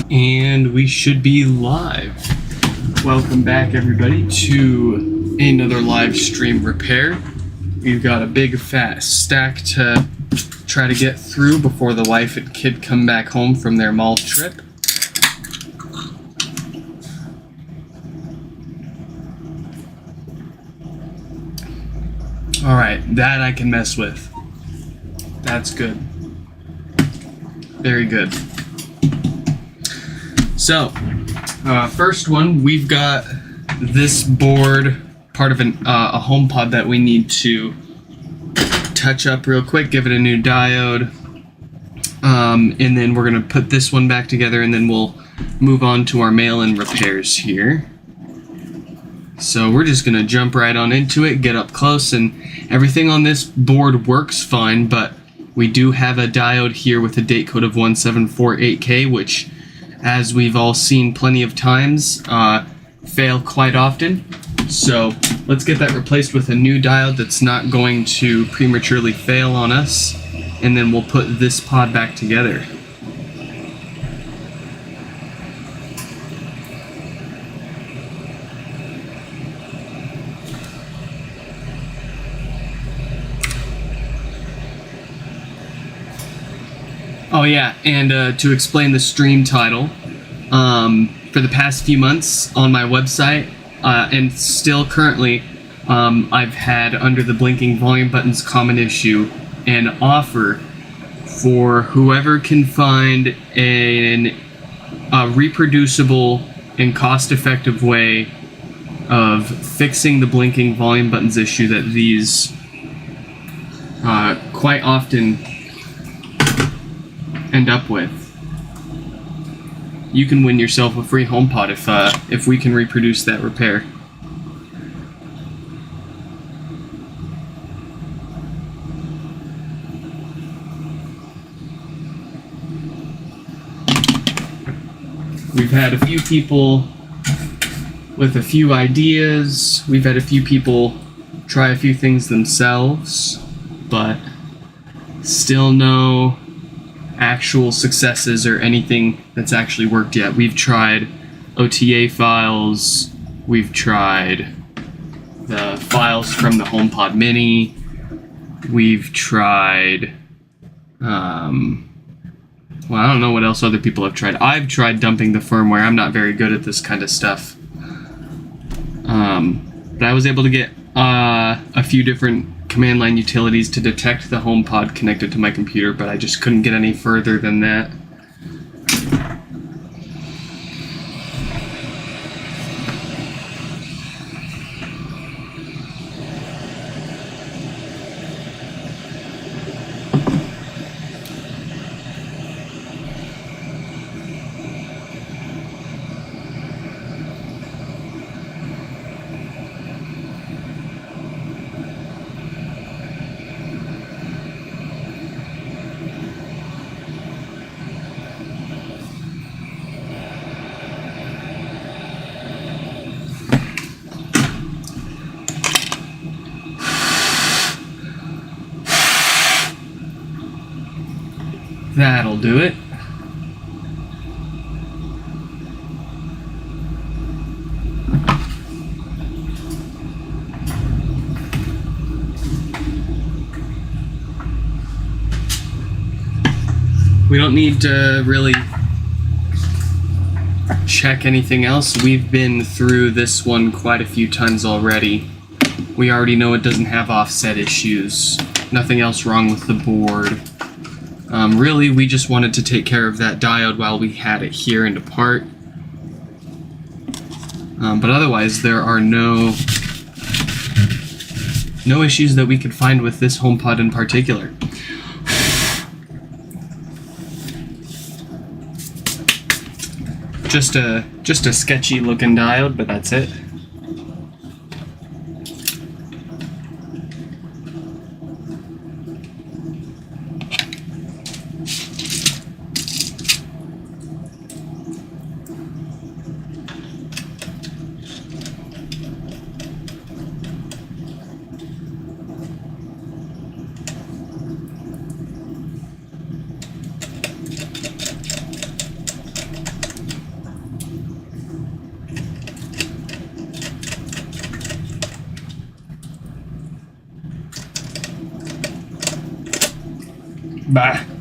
And we should be live. Welcome back, everybody, to another live stream repair. We've got a big fat stack to try to get through before the wife and kid come back home from their mall trip. Alright, that I can mess with. That's good. Very good. So, first one, we've got this board, part of a HomePod that we need to touch up real quick, give it a new diode, and then we're going to put this one back together, and then we'll move on to our mail-in repairs here. So we're just going to jump right on into it, get up close, and everything on this board works fine, but we do have a diode here with a date code of 1748K, which, as we've all seen plenty of times, fail quite often. So let's get that replaced with a new diode that's not going to prematurely fail on us, and then we'll put this pod back together. Oh yeah, and to explain the stream title, for the past few months on my website, and still currently, I've had under the blinking volume buttons common issue an offer for whoever can find a reproducible and cost-effective way of fixing the blinking volume buttons issue that these quite often end up with. You can win yourself a free HomePod if we can reproduce that repair. We've had a few people with a few ideas. We've had a few people try a few things themselves, but still no actual successes or anything that's actually worked yet. We've tried OTA files, we've tried the files from the HomePod Mini, we've tried, well, I don't know what else other people have tried. I've tried dumping the firmware. I'm not very good at this kind of stuff. But I was able to get a few different command line utilities to detect the HomePod connected to my computer, but I just couldn't get any further than that. That'll do it. We don't need to really check anything else. We've been through this one quite a few times already. We already know it doesn't have offset issues. Nothing else wrong with the board. Really, we just wanted to take care of that diode while we had it here and apart. But otherwise, there are no issues that we could find with this HomePod in particular. Just a sketchy looking diode, but that's it. Bye.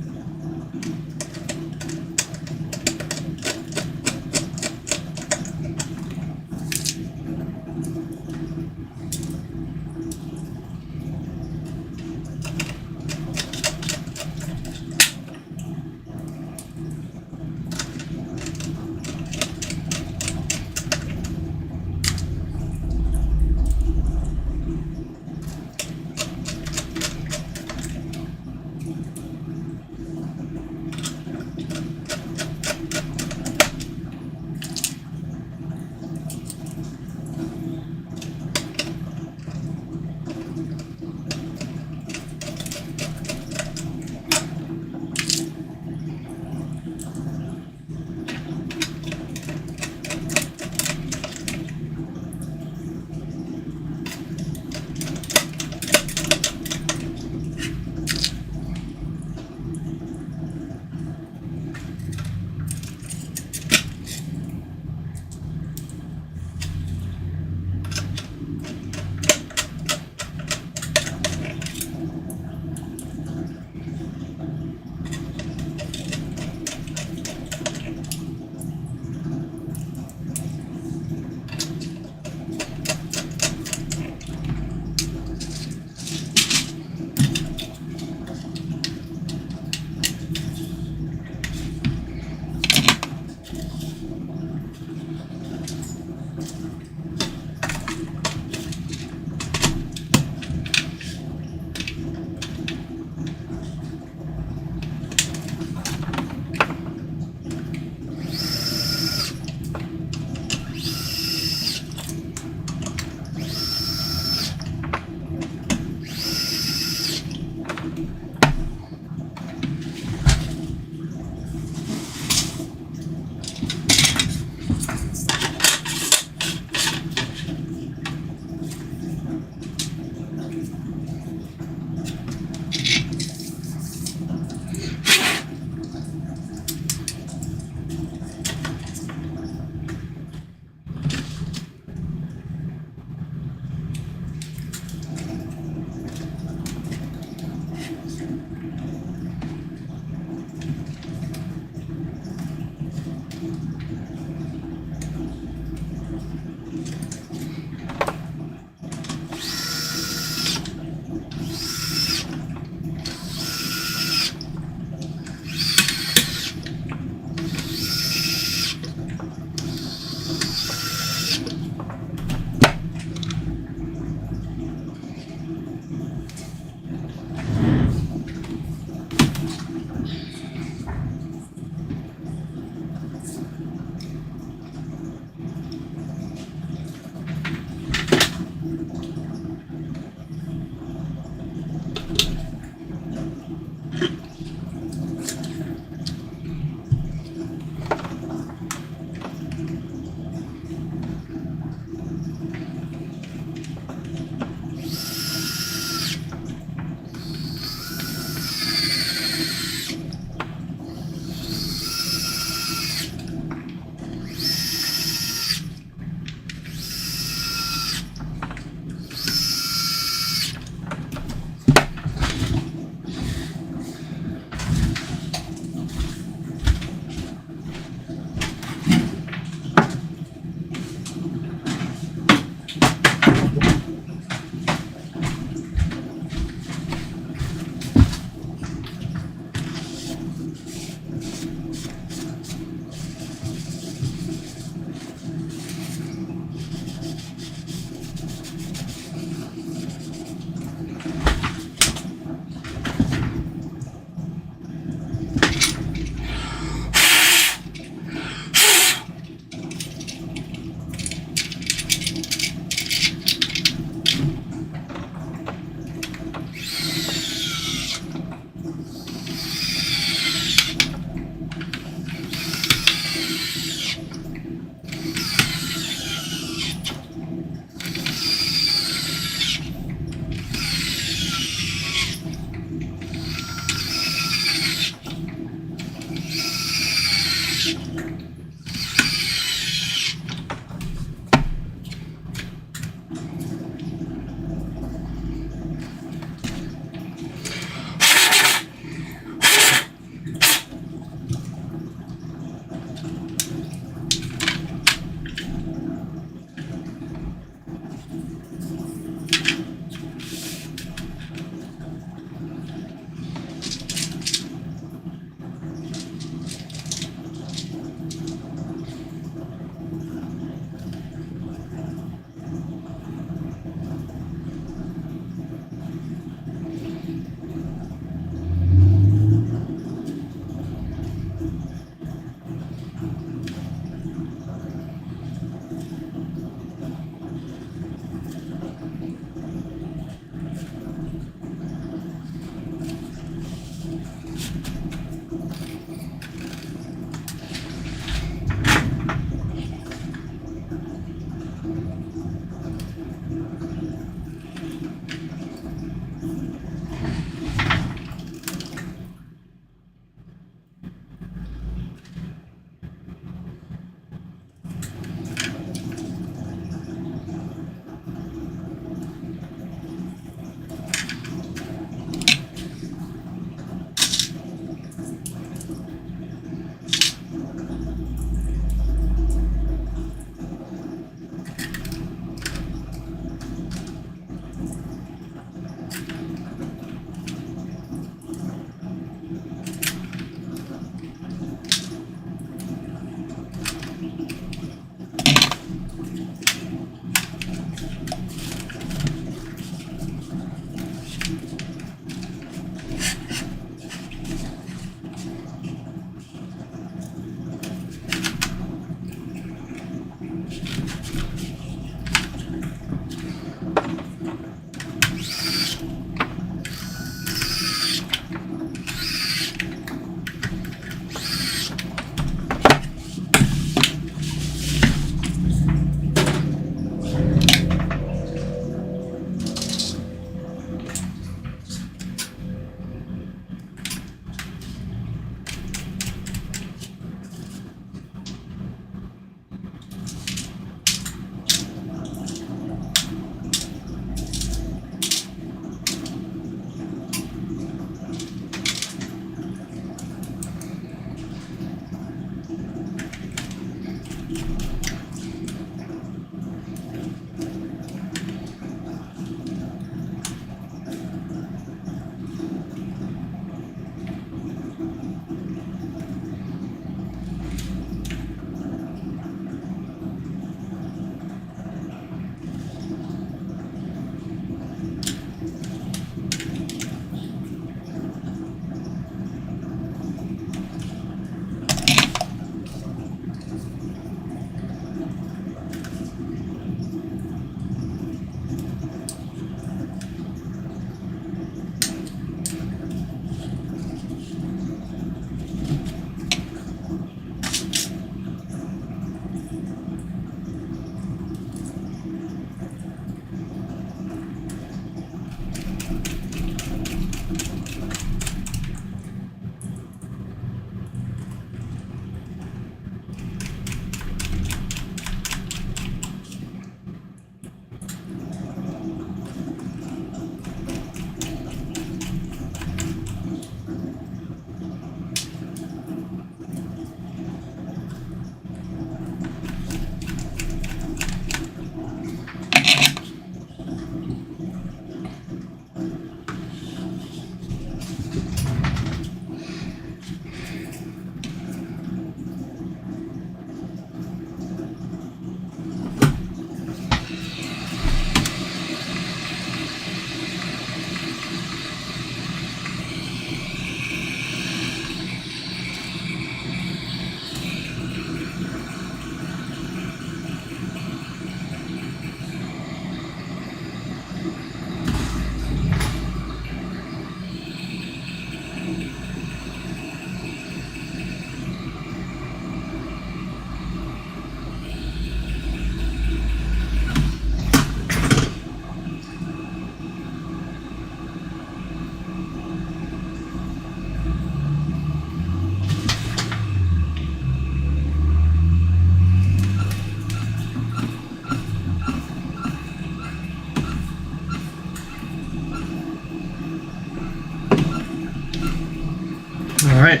Alright,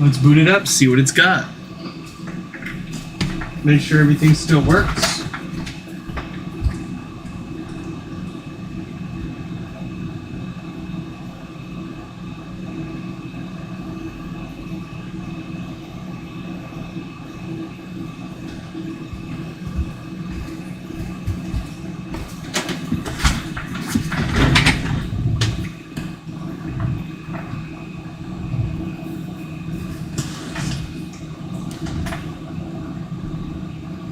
let's boot it up, see what it's got. Make sure everything still works.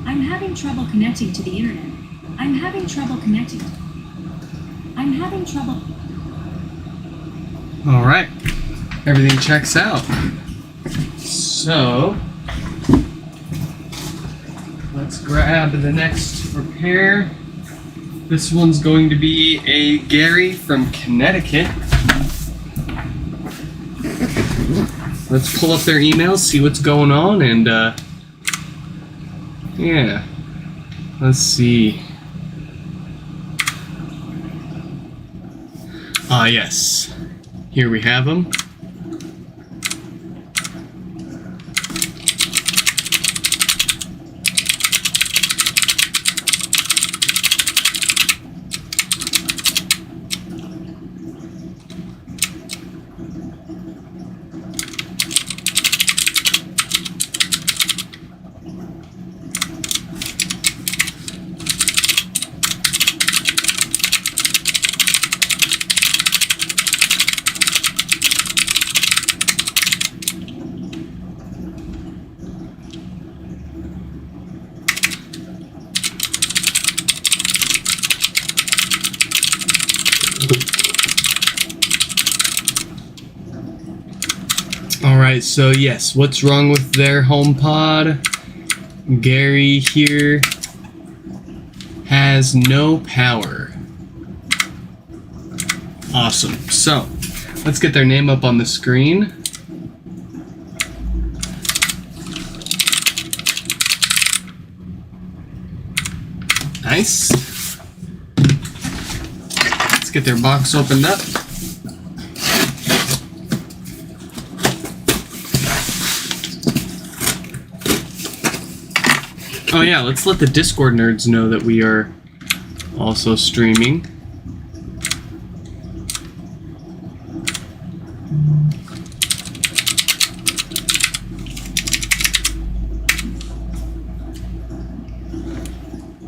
I'm having trouble connecting to the internet. I'm having trouble connecting. I'm having trouble. Alright, everything checks out. So, let's grab the next repair. This one's going to be a Gary from Connecticut. Let's pull up their emails, see what's going on, and yeah, let's see. Ah, yes. Here we have them. Alright, so yes, what's wrong with their HomePod? Gary here has no power. Awesome. So, let's get their name up on the screen. Nice. Let's get their box opened up. Oh yeah, let's let the Discord nerds know that we are also streaming.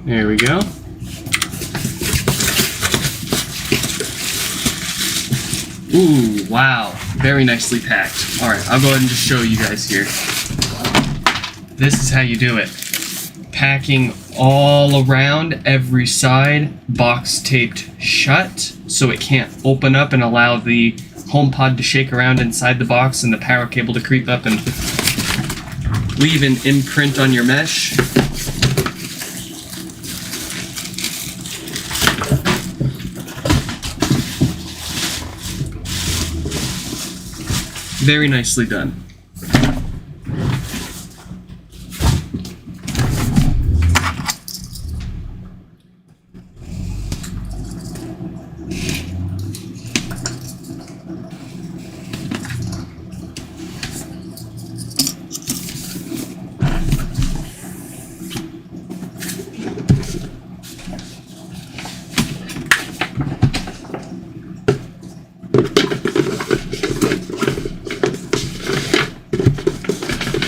There we go. Ooh, wow. Very nicely packed. Alright, I'll go ahead and just show you guys here. This is how you do it. Packing all around every side, box taped shut, so it can't open up and allow the HomePod to shake around inside the box and the power cable to creep up and leave an imprint on your mesh. Very nicely done.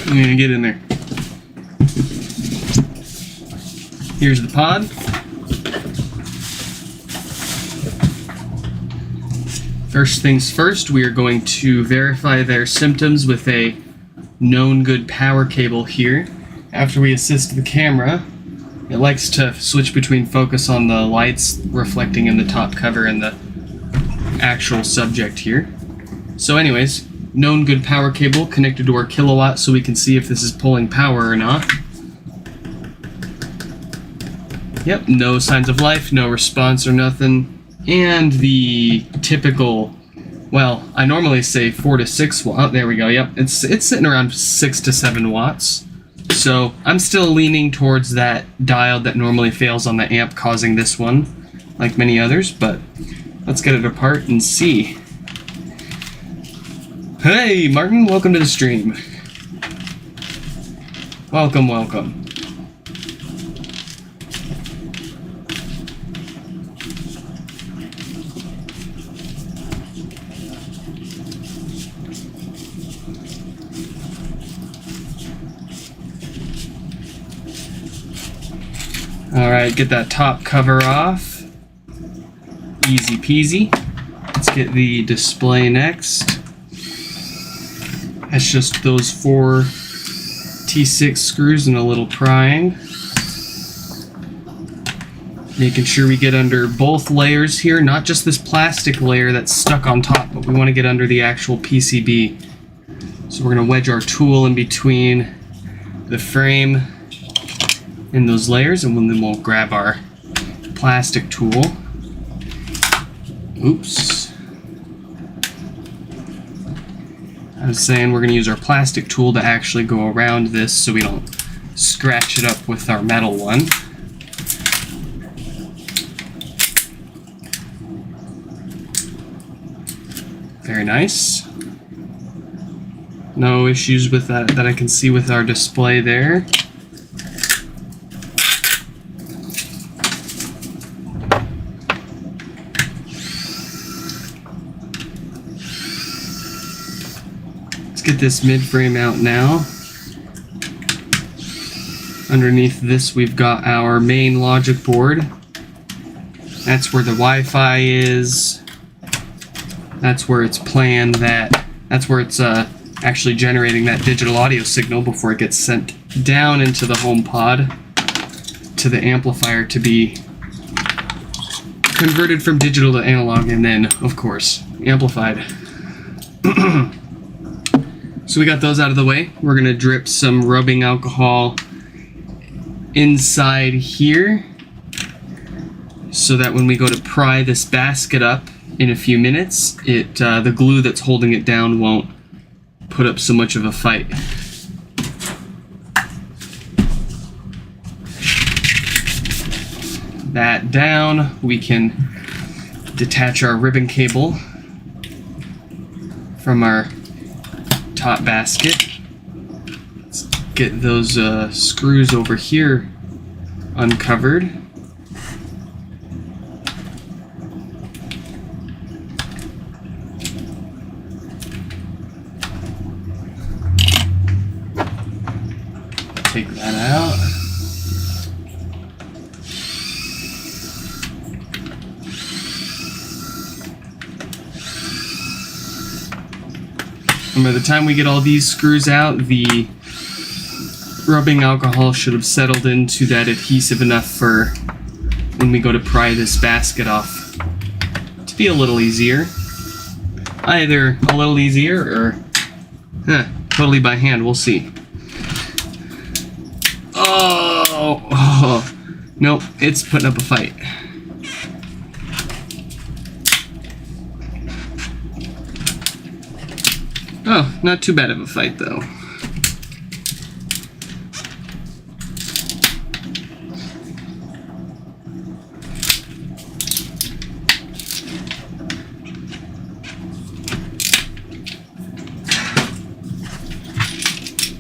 I'm gonna get in there. Here's the pod. First things first, we are going to verify their symptoms with a known good power cable here. After we assist the camera, it likes to switch between focus on the lights reflecting in the top cover and the actual subject here. So anyways, known good power cable connected to our kilowatt so we can see if this is pulling power or not. Yep, no signs of life, no response or nothing. And the typical, well, I normally say 4 to 6 watts. Oh, there we go, yep. It's sitting around 6 to 7 watts. So I'm still leaning towards that diode that normally fails on the amp, causing this one, like many others, but let's get it apart and see. Hey, Martin, welcome to the stream. Welcome, welcome. Alright, get that top cover off. Easy peasy. Let's get the display next. That's just those 4 T6 screws and a little prying. Making sure we get under both layers here, not just this plastic layer that's stuck on top, but we want to get under the actual PCB. So we're going to wedge our tool in between the frame and those layers, and then we'll grab our plastic tool. Oops. I was saying we're going to use our plastic tool to actually go around this so we don't scratch it up with our metal one. Very nice. No issues with that I can see with our display there. Let's get this mid-frame out now. Underneath this we've got our main logic board. That's where the Wi-Fi is. That's where it's playing that. That's where it's actually generating that digital audio signal before it gets sent down into the HomePod to the amplifier to be converted from digital to analog and then, of course, amplified. So we got those out of the way. We're gonna drip some rubbing alcohol inside here so that when we go to pry this basket up in a few minutes, the glue that's holding it down won't put up so much of a fight. That down, we can detach our ribbon cable from our top basket. Let's get those screws over here uncovered. Take that out. And by the time we get all these screws out, the rubbing alcohol should have settled into that adhesive enough for when we go to pry this basket off to be a little easier. Either a little easier or totally by hand, we'll see. Oh, nope, it's putting up a fight. Oh, not too bad of a fight though.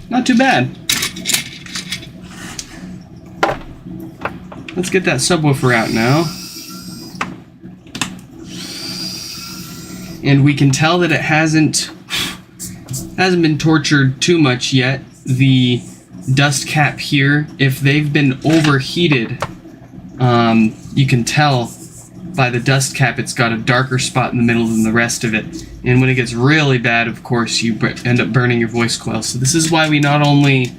Not too bad. Let's get that subwoofer out now. And we can tell that it hasn't been tortured too much yet. The dust cap here, if they've been overheated, you can tell by the dust cap it's got a darker spot in the middle than the rest of it. And when it gets really bad, of course, you end up burning your voice coil. So this is why we not only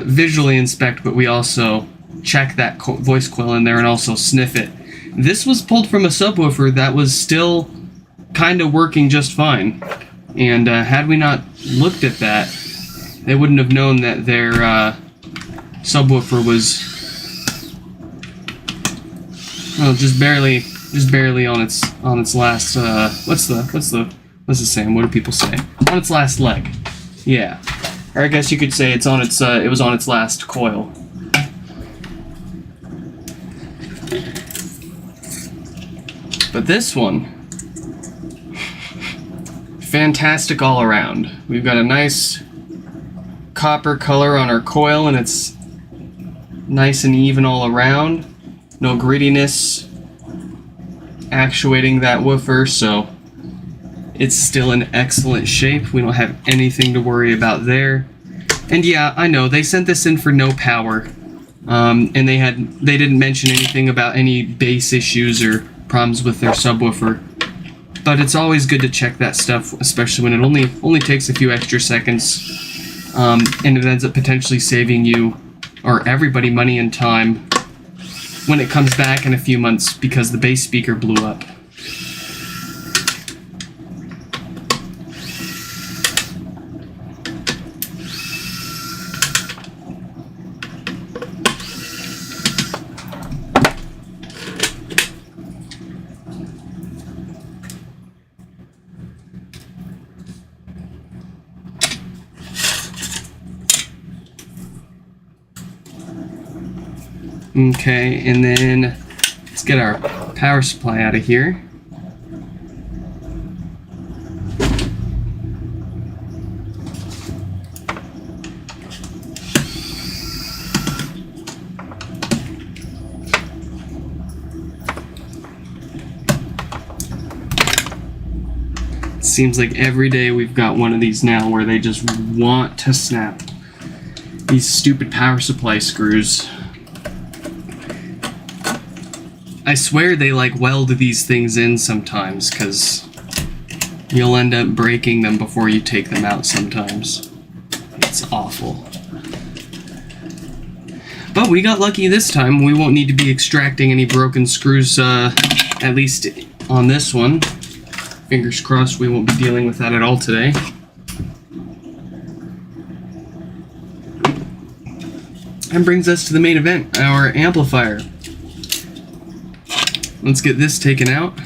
visually inspect, but we also check that voice coil in there and also sniff it. This was pulled from a subwoofer that was still kind of working just fine. And had we not looked at that, they wouldn't have known that their subwoofer was, well, just barely on its last. What's the saying? What do people say? On its last leg. Yeah, or I guess you could say it's on its. It was on its last coil. But this one, fantastic all around. We've got a nice copper color on our coil, and it's nice and even all around. No grittiness actuating that woofer, so it's still in excellent shape. We don't have anything to worry about there. And yeah, I know they sent this in for no power, and they didn't mention anything about any bass issues or problems with their subwoofer. But it's always good to check that stuff, especially when it only takes a few extra seconds, and it ends up potentially saving you or everybody money and time when it comes back in a few months because the bass speaker blew up. Okay, and then let's get our power supply out of here. It seems like every day we've got one of these now where they just want to snap. These stupid power supply screws. I swear they like weld these things in sometimes, because you'll end up breaking them before you take them out sometimes. It's awful. But we got lucky this time. We won't need to be extracting any broken screws, at least on this one. Fingers crossed we won't be dealing with that at all today. That brings us to the main event, our amplifier. Let's get this taken out.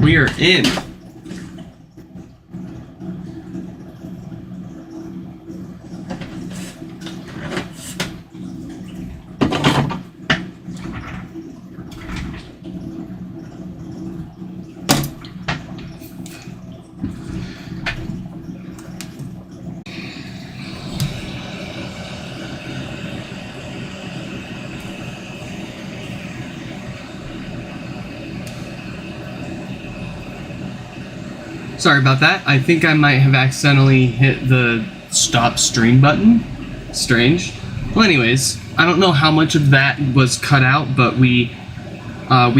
We are in. Sorry about that. I think I might have accidentally hit the stop stream button. Strange. Well, anyways, I don't know how much of that was cut out, but we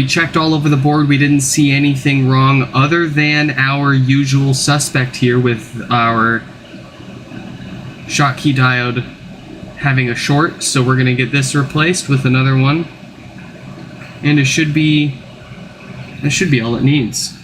checked all over the board. We didn't see anything wrong other than our usual suspect here with our Schottky diode having a short. So we're going to get this replaced with another one. And it should be all it needs.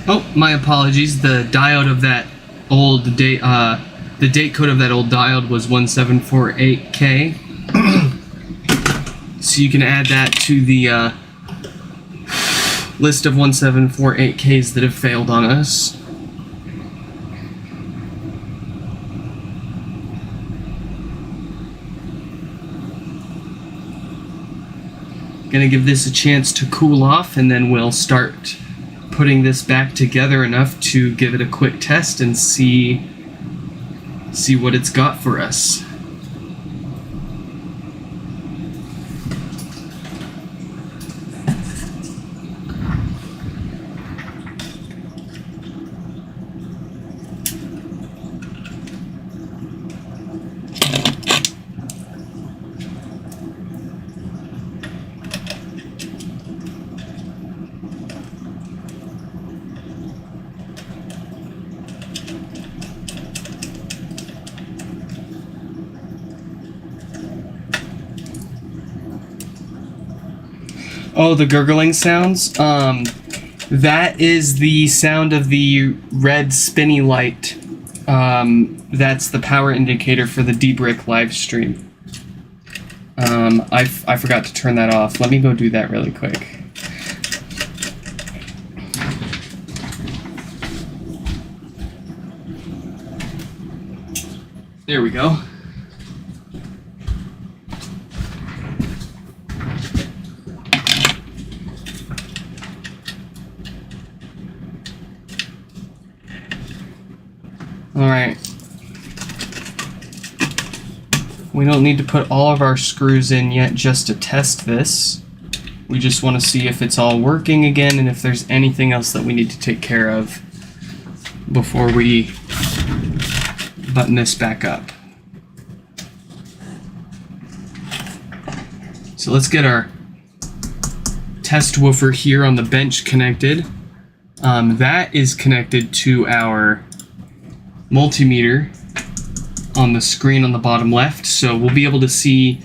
Oh, my apologies. The diode of that old date, the date code of that old diode was 1748K. So you can add that to the list of 1748Ks that have failed on us. Gonna give this a chance to cool off, and then we'll start putting this back together enough to give it a quick test and see what it's got for us. Oh, the gurgling sounds? That is the sound of the red spinny light. That's the power indicator for the D-Brick live stream. I forgot to turn that off. Let me go do that really quick. There we go. Alright. We don't need to put all of our screws in yet just to test this. We just want to see if it's all working again and if there's anything else that we need to take care of before we button this back up. So let's get our test woofer here on the bench connected. That is connected to our multimeter on the screen on the bottom left, so we'll be able to see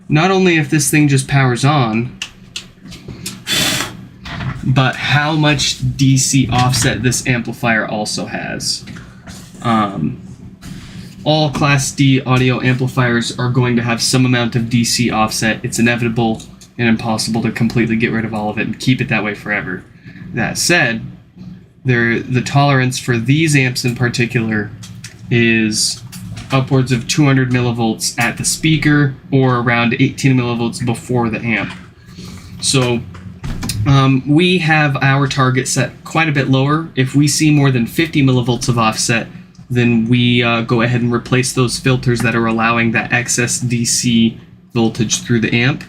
not only if this thing just powers on, but how much DC offset this amplifier also has. All Class D audio amplifiers are going to have some amount of DC offset. It's inevitable and impossible to completely get rid of all of it and keep it that way forever. That said, the tolerance for these amps in particular is upwards of 200 millivolts at the speaker or around 18 millivolts before the amp. So We have our target set quite a bit lower. If we see more than 50 millivolts of offset, then we go ahead and replace those filters that are allowing that excess DC voltage through the amp.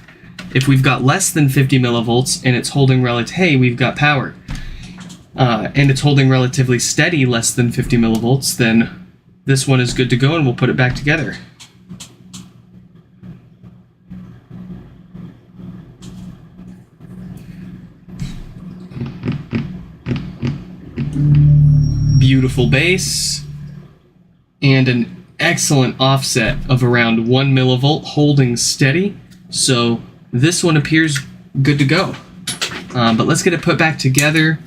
If we've got less than 50 millivolts and it's holding hey, we've got power, and it's holding relatively steady less than 50 millivolts, then this one is good to go and we'll put it back together. Beautiful bass and an excellent offset of around 1 millivolt holding steady, so this one appears good to go. But let's get it put back together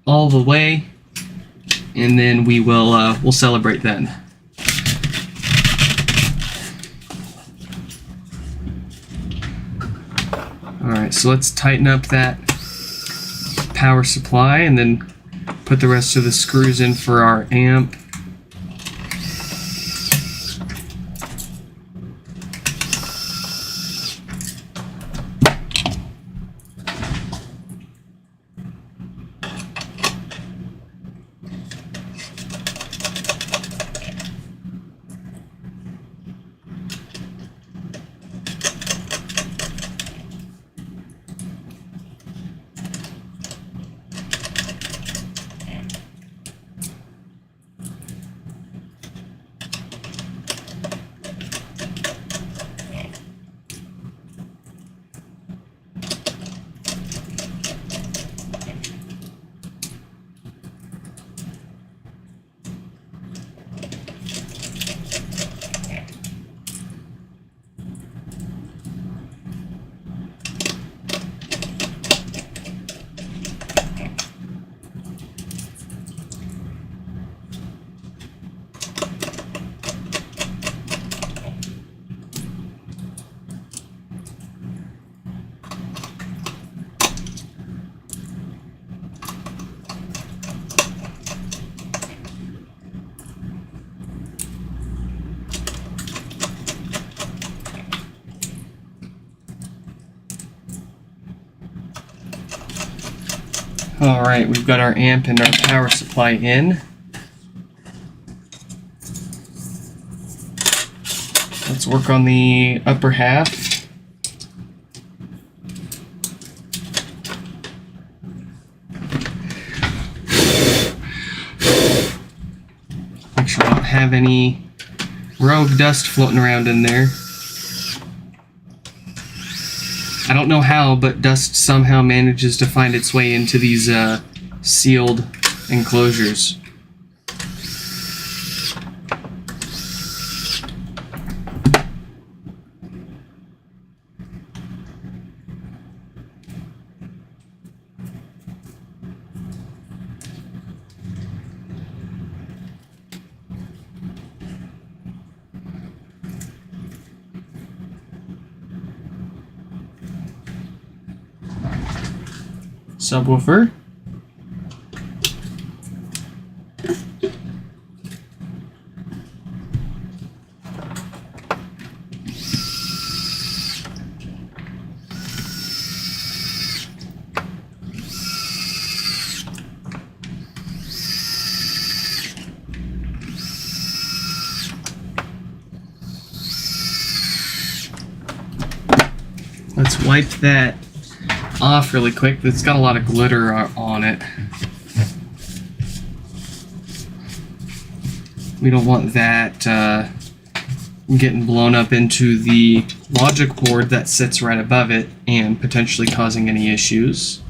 all the way, and then we'll celebrate then. Alright, so let's tighten up that power supply and then put the rest of the screws in for our amp. Alright, we've got our amp and our power supply in. Let's work on the upper half. Make sure I don't have any rogue dust floating around in there. I don't know how, but dust somehow manages to find its way into these sealed enclosures. Subwoofer. Let's wipe that off really quick. It's got a lot of glitter on it. We don't want that getting blown up into the logic board that sits right above it and potentially causing any issues.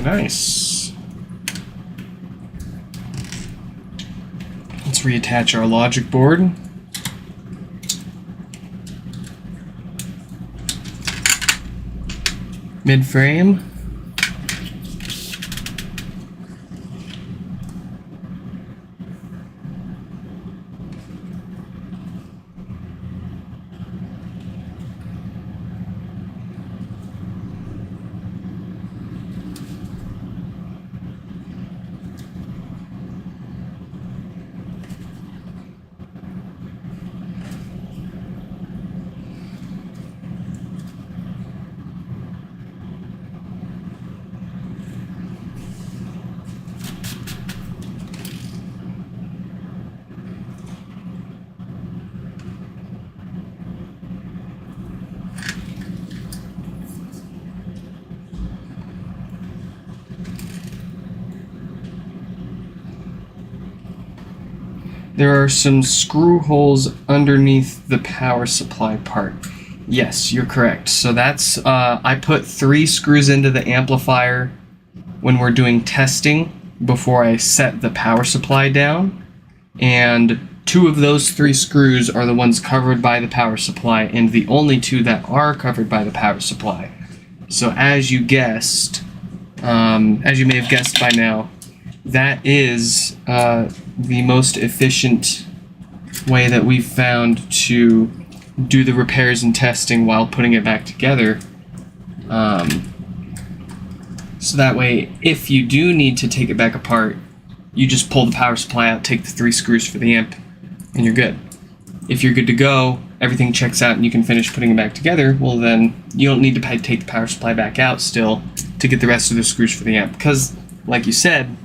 Nice. reattach our logic board. Mid-frame. There are some screw holes underneath the power supply part. Yes, you're correct. So that's, I put 3 screws into the amplifier when we're doing testing before I set the power supply down. And 2 of those 3 screws are the ones covered by the power supply, and the only 2 that are covered by the power supply. So as you guessed, as you may have guessed by now, that is the most efficient way that we've found to do the repairs and testing while putting it back together. So that way, if you do need to take it back apart, you just pull the power supply out, take the 3 screws for the amp, and you're good. If you're good to go, everything checks out and you can finish putting it back together, well then, you don't need to take the power supply back out still to get the rest of the screws for the amp. Because, like you said,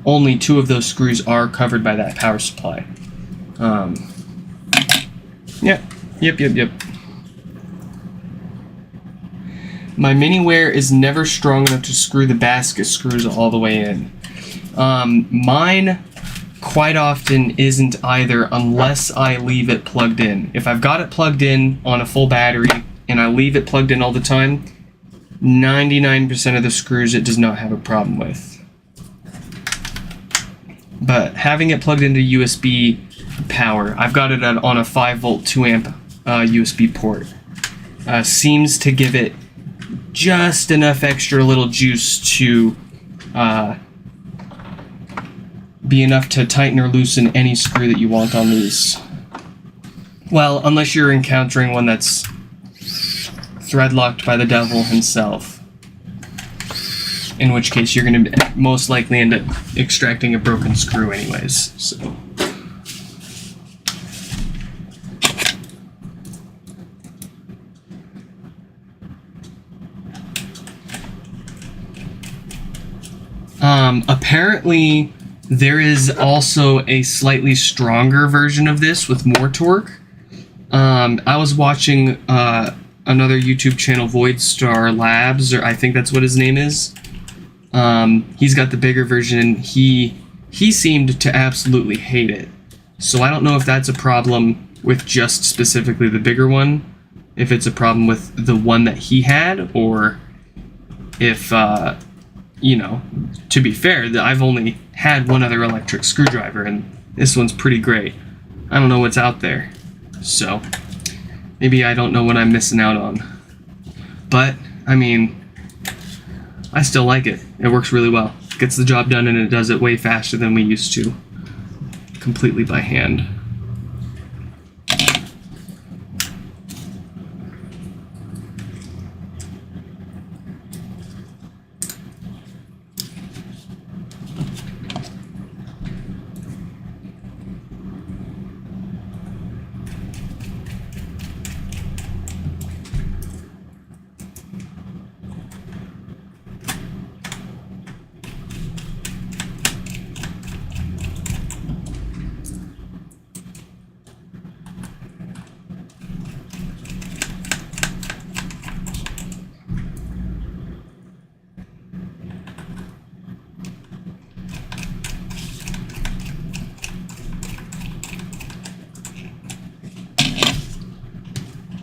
only 2 of those screws are covered by that power supply. Yep. My mini wear is never strong enough to screw the basket screws all the way in. Mine quite often isn't either unless I leave it plugged in. If I've got it plugged in on a full battery and I leave it plugged in all the time, 99% of the screws it does not have a problem with. But having it plugged into USB power, I've got it on a 5-volt 2-amp USB port, seems to give it just enough extra little juice to be enough to tighten or loosen any screw that you want on these. Well, unless you're encountering one that's thread-locked by the devil himself. In which case you're going to most likely end up extracting a broken screw anyways. So. Apparently there is also a slightly stronger version of this with more torque. I was watching another YouTube channel, Voidstar Labs, or I think that's what his name is. He's got the bigger version. He seemed to absolutely hate it. So I don't know if that's a problem with just specifically the bigger one, if it's a problem with the one that he had, or if, you know, to be fair, I've only had one other electric screwdriver, and this one's pretty great. I don't know what's out there. So maybe I don't know what I'm missing out on. But, I mean, I still like it. It works really well. Gets the job done, and it does it way faster than we used to. Completely by hand.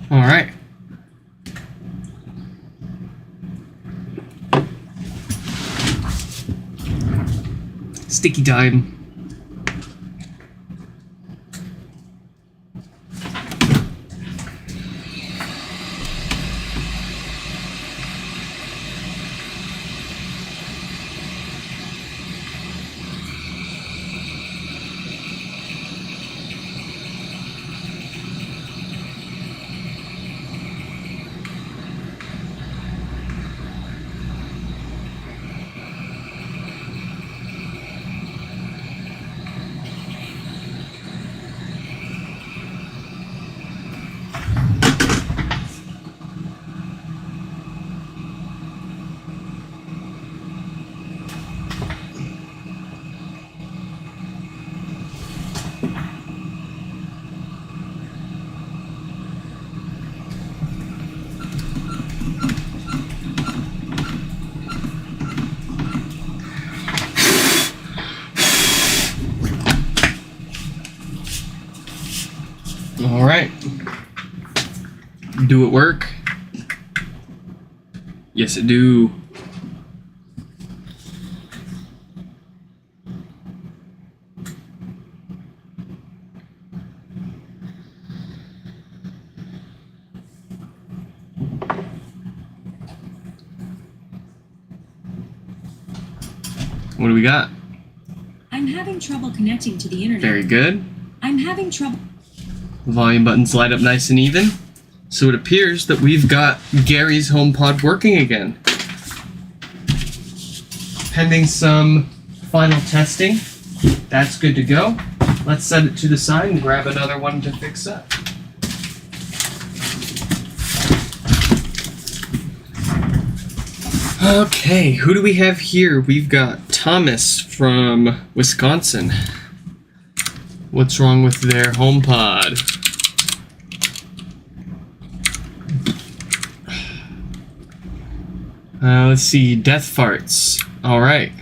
All right. Sticky time. All right. Do it work? Yes, it do. What do we got? I'm having trouble connecting to the internet. Very good. I'm having trouble. Volume buttons light up nice and even. So it appears that we've got Gary's HomePod working again. Pending some final testing, that's good to go. Let's set it to the side and grab another one to fix up. Okay, who do we have here? We've got Thomas from Wisconsin. What's wrong with their HomePod? Let's see, death farts. All right.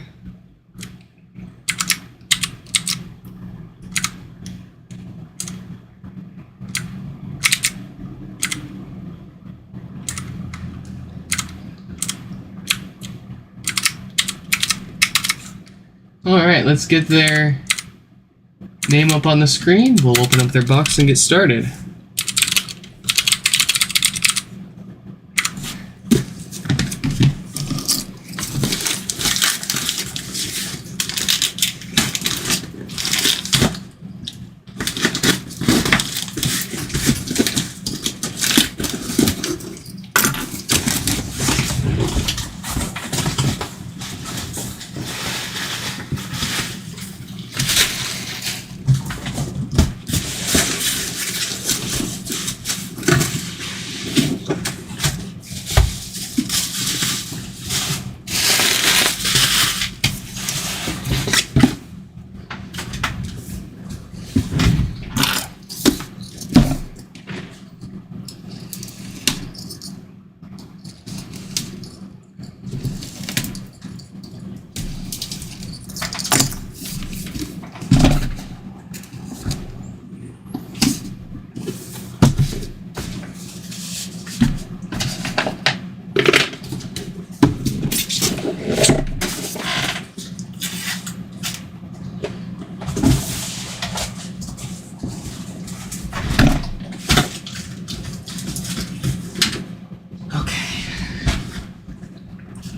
All right, let's get their name up on the screen. We'll open up their box and get started.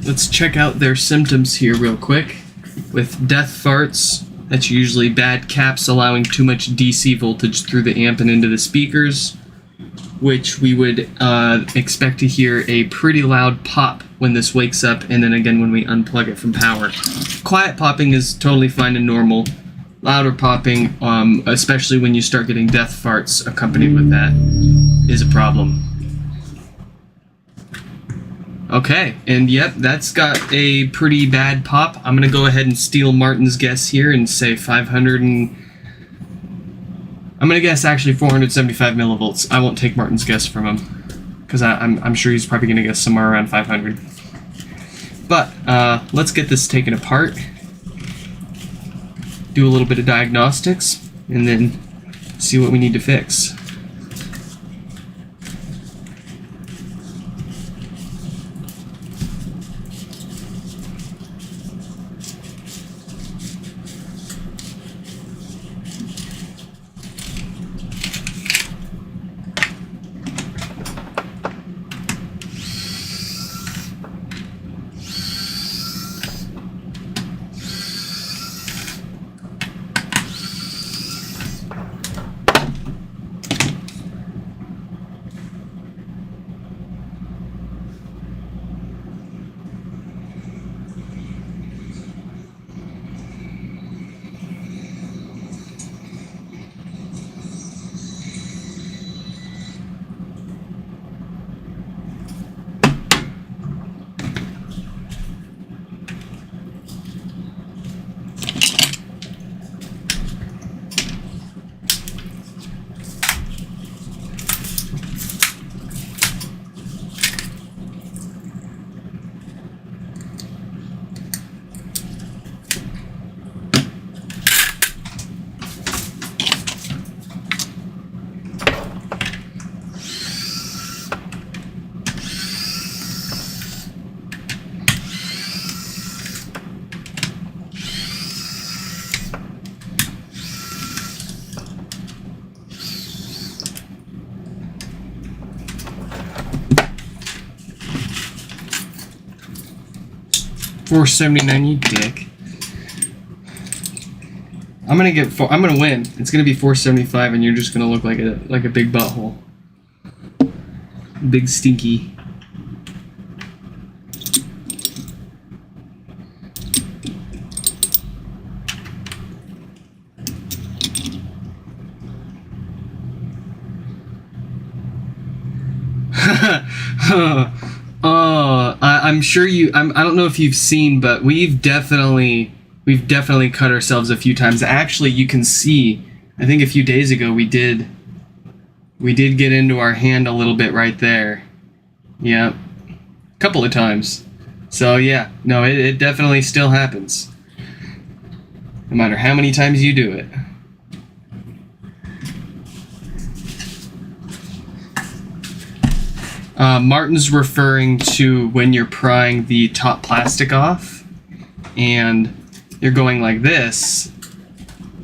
Let's check out their symptoms here real quick. With death farts, that's usually bad caps allowing too much DC voltage through the amp and into the speakers, which we would expect to hear a pretty loud pop when this wakes up, and then again when we unplug it from power. Quiet popping is totally fine and normal. Louder popping, especially when you start getting death farts accompanied with that, is a problem. Okay, and yep, that's got a pretty bad pop. I'm gonna go ahead and steal Martin's guess here and say 500 and... I'm gonna guess actually 475 millivolts. I won't take Martin's guess from him, because I'm sure he's probably gonna guess somewhere around 500. But, let's get this taken apart, do a little bit of diagnostics, and then see what we need to fix. 479, you dick. I'm gonna win. It's gonna be 475, and you're just gonna look like a big butthole. Big stinky. I'm sure you. I don't know if you've seen, but we've definitely cut ourselves a few times. Actually, you can see. I think a few days ago we did get into our hand a little bit right there. Yeah, a couple of times. So yeah, no, it definitely still happens. No matter how many times you do it. Martin's referring to when you're prying the top plastic off and you're going like this.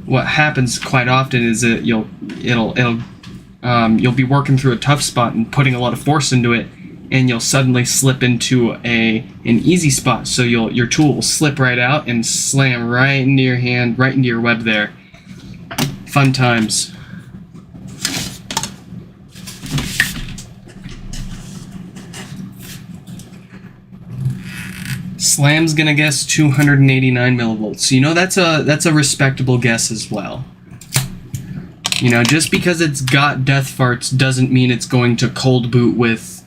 What happens quite often is that you'll be working through a tough spot and putting a lot of force into it, and you'll suddenly slip into an easy spot. So your tool will slip right out and slam right into your hand, right into your web there. Fun times. Slam's gonna guess 289 millivolts. You know, that's a respectable guess as well. You know, just because it's got death farts doesn't mean it's going to cold boot with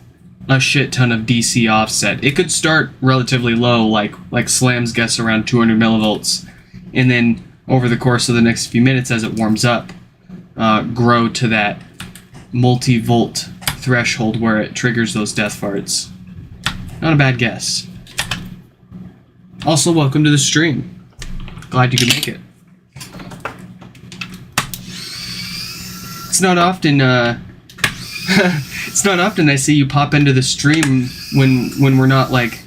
a shit ton of DC offset. It could start relatively low, like Slam's guess around 200 millivolts, and then over the course of the next few minutes as it warms up, grow to that multi-volt threshold where it triggers those death farts. Not a bad guess. Also, welcome to the stream. Glad you could make it. It's not often it's not often I see you pop into the stream when we're not like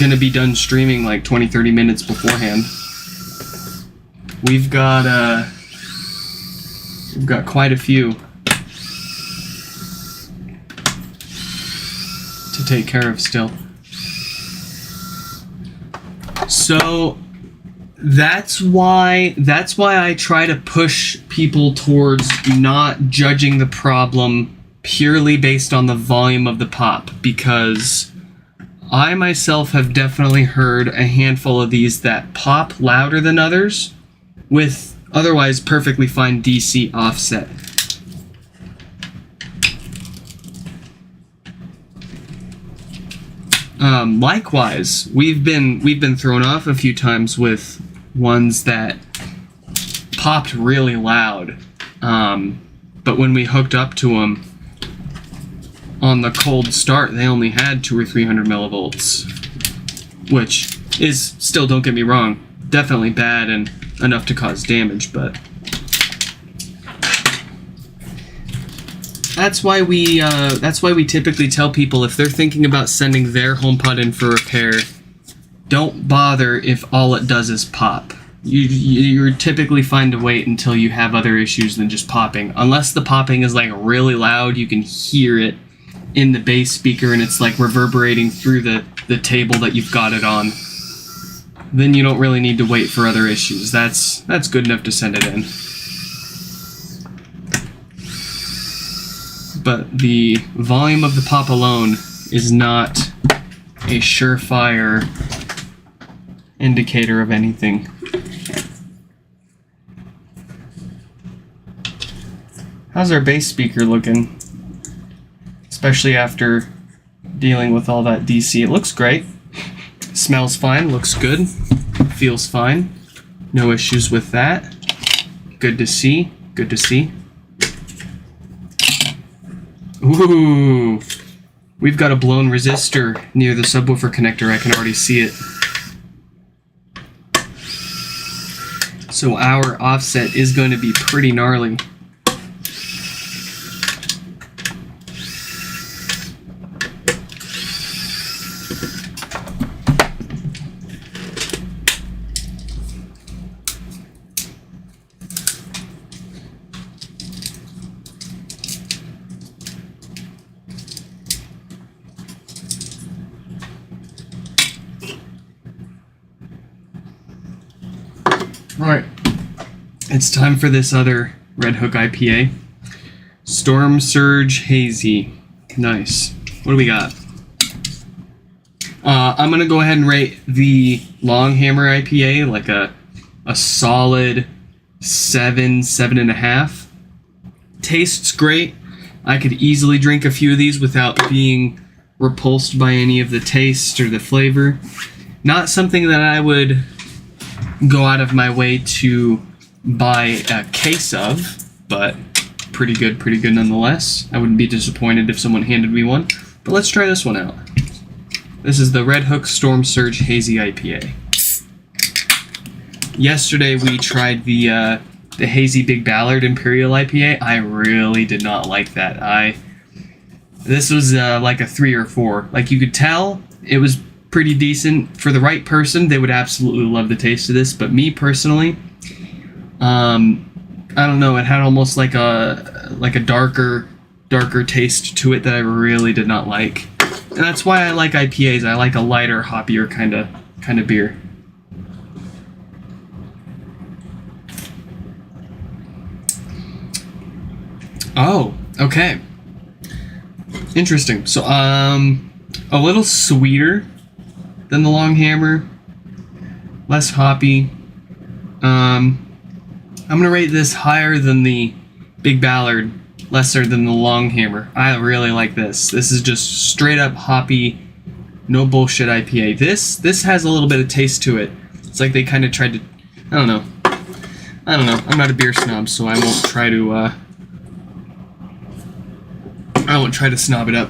gonna be done streaming like 20-30 minutes beforehand. We've got quite a few to take care of still. So that's why I try to push people towards not judging the problem purely based on the volume of the pop, because I myself have definitely heard a handful of these that pop louder than others with otherwise perfectly fine DC offset. Likewise, we've been thrown off a few times with ones that popped really loud, but when we hooked up to them on the cold start, they only had 200 or 300 millivolts, which is still, don't get me wrong, definitely bad and enough to cause damage, but that's why we typically tell people if they're thinking about sending their HomePod in for repair, don't bother if all it does is pop. You're typically fine to wait until you have other issues than just popping. Unless the popping is like really loud, you can hear it in the bass speaker and it's like reverberating through the table that you've got it on. Then you don't really need to wait for other issues. That's good enough to send it in. But the volume of the pop alone is not a surefire indicator of anything. How's our bass speaker looking? Especially after dealing with all that DC. It looks great. Smells fine, looks good, feels fine. No issues with that. Good to see, good to see. Ooh, we've got a blown resistor near the subwoofer connector. I can already see it. So our offset is going to be pretty gnarly. All right, it's time for this other Red Hook IPA. Storm Surge Hazy. Nice. What do we got? I'm going to go ahead and rate the Long Hammer IPA like a solid 7.5. Tastes great. I could easily drink a few of these without being repulsed by any of the taste or the flavor. Not something that I would go out of my way to buy a case of, but pretty good nonetheless. I wouldn't be disappointed if someone handed me one. But let's try this one out. This is the Red Hook Storm Surge Hazy IPA. Yesterday we tried the Hazy Big Ballard Imperial IPA. I really did not like that. This was like a 3 or 4. Like, you could tell it was pretty decent. For the right person, they would absolutely love the taste of this. But me personally, I don't know. It had almost like a darker taste to it that I really did not like. And that's why I like IPAs. I like a lighter, hoppier kind of beer. Oh, okay. Interesting. So, a little sweeter than the Long Hammer, less hoppy. I'm gonna rate this higher than the Big Ballard, lesser than the Long Hammer. I really like this. This is just straight up hoppy, no bullshit IPA. This has a little bit of taste to it. It's like they kind of tried to, I don't know. I'm not a beer snob, so I won't try to snob it up.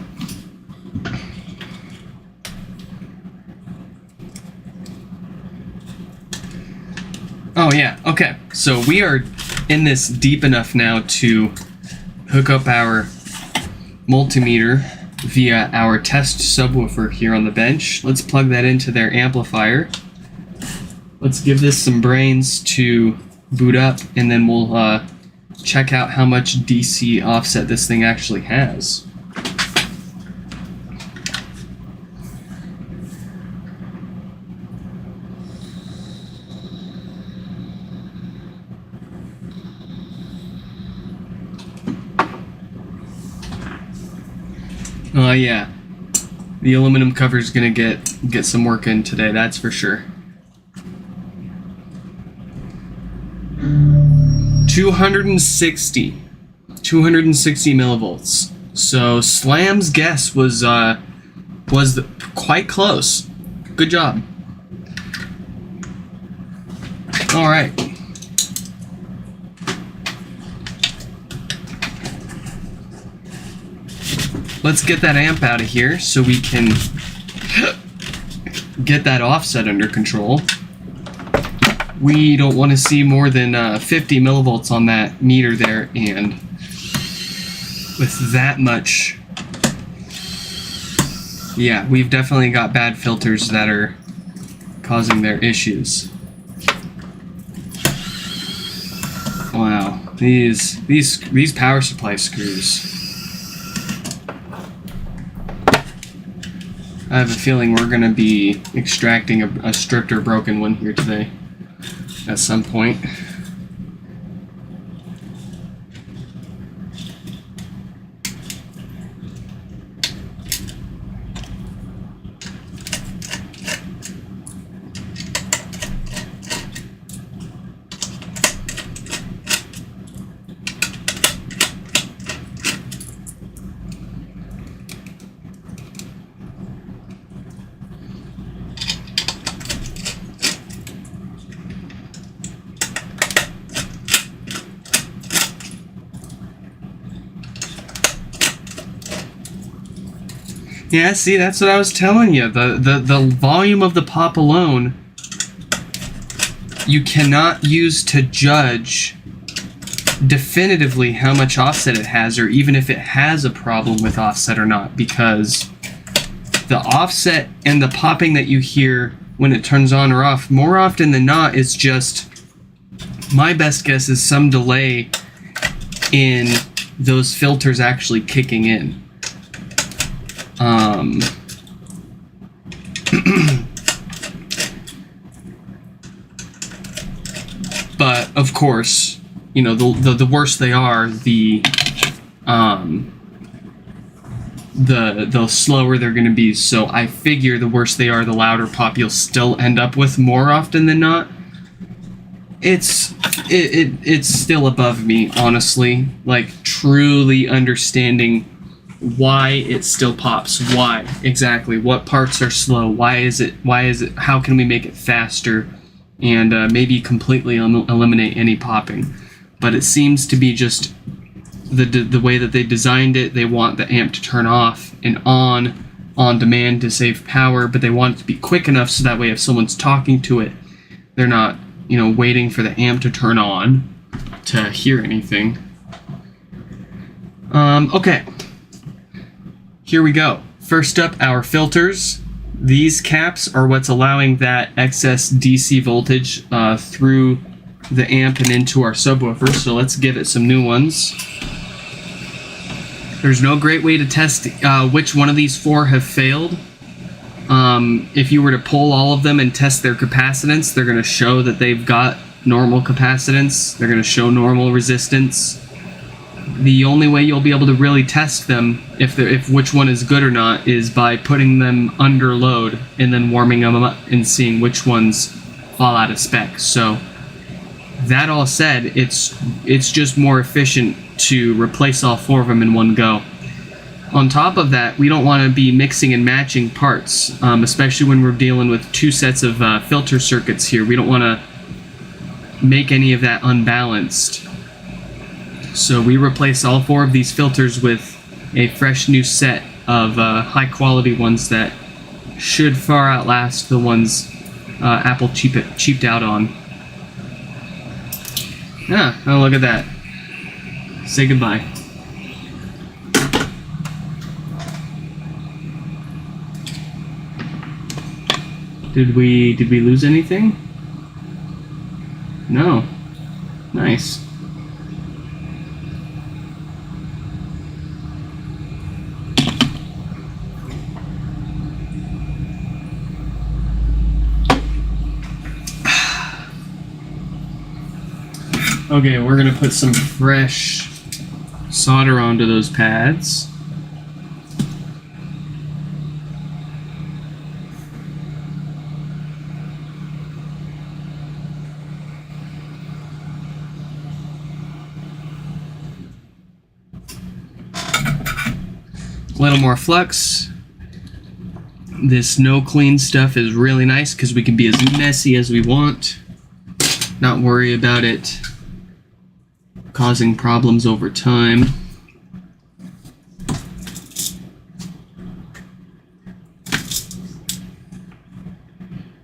Oh yeah, okay. So we are in this deep enough now to hook up our multimeter via our test subwoofer here on the bench. Let's plug that into their amplifier. Let's give this some brains to boot up, and then we'll check out how much DC offset this thing actually has. Yeah, the aluminum cover is gonna get some work in today, that's for sure. 260 millivolts. So Slam's guess was quite close. Good job. All right. Let's get that amp out of here so we can get that offset under control. We don't want to see more than 50 millivolts on that meter there, and with that much, yeah, we've definitely got bad filters that are causing their issues. Wow, these power supply screws. I have a feeling we're going to be extracting a stripped or broken one here today at some point. Yeah, see, that's what I was telling you. The volume of the pop alone, you cannot use to judge definitively how much offset it has, or even if it has a problem with offset or not, because the offset and the popping that you hear when it turns on or off, more often than not, is just, my best guess is some delay in those filters actually kicking in. of course, you know, the worse they are, the slower they're going to be. So I figure the worse they are, the louder pop you'll still end up with more often than not. It's still above me, honestly. Like, truly understanding why it still pops. Why exactly? What parts are slow? Why is it? How can we make it faster? And maybe completely eliminate any popping. But it seems to be just the way that they designed it. They want the amp to turn off and on demand to save power, but they want it to be quick enough so that way if someone's talking to it, they're not, you know, waiting for the amp to turn on to hear anything. Okay. Here we go. First up, our filters. These caps are what's allowing that excess DC voltage through the amp and into our subwoofer, so let's give it some new ones. There's no great way to test which one of these four have failed. If you were to pull all of them and test their capacitance, they're going to show that they've got normal capacitance. They're going to show normal resistance. The only way you'll be able to really test them, if which one is good or not, is by putting them under load and then warming them up and seeing which ones fall out of spec. So that all said, it's just more efficient to replace all four of them in one go. On top of that, we don't want to be mixing and matching parts, especially when we're dealing with two sets of filter circuits here. We don't want to make any of that unbalanced. So we replace all four of these filters with a fresh new set of high quality ones that should far outlast the ones Apple cheaped out on. Ah, oh, look at that. Say goodbye. Did we lose anything? No. Nice. Okay, we're gonna put some fresh solder onto those pads. A little more flux. This no clean stuff is really nice because we can be as messy as we want, not worry about it causing problems over time.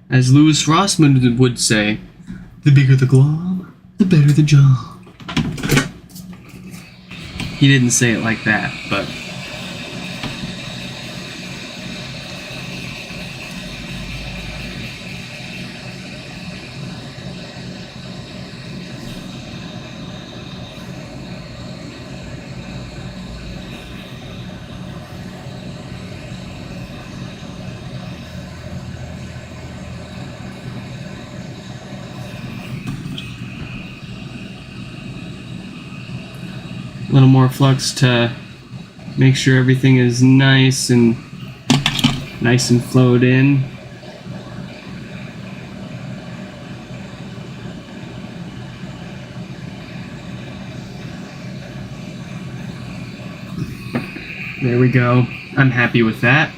As Louis Rossmann would say, the bigger the glob, the better the job. He didn't say it like that, but a little more flux to make sure everything is nice and flowed in. There we go. I'm happy with that.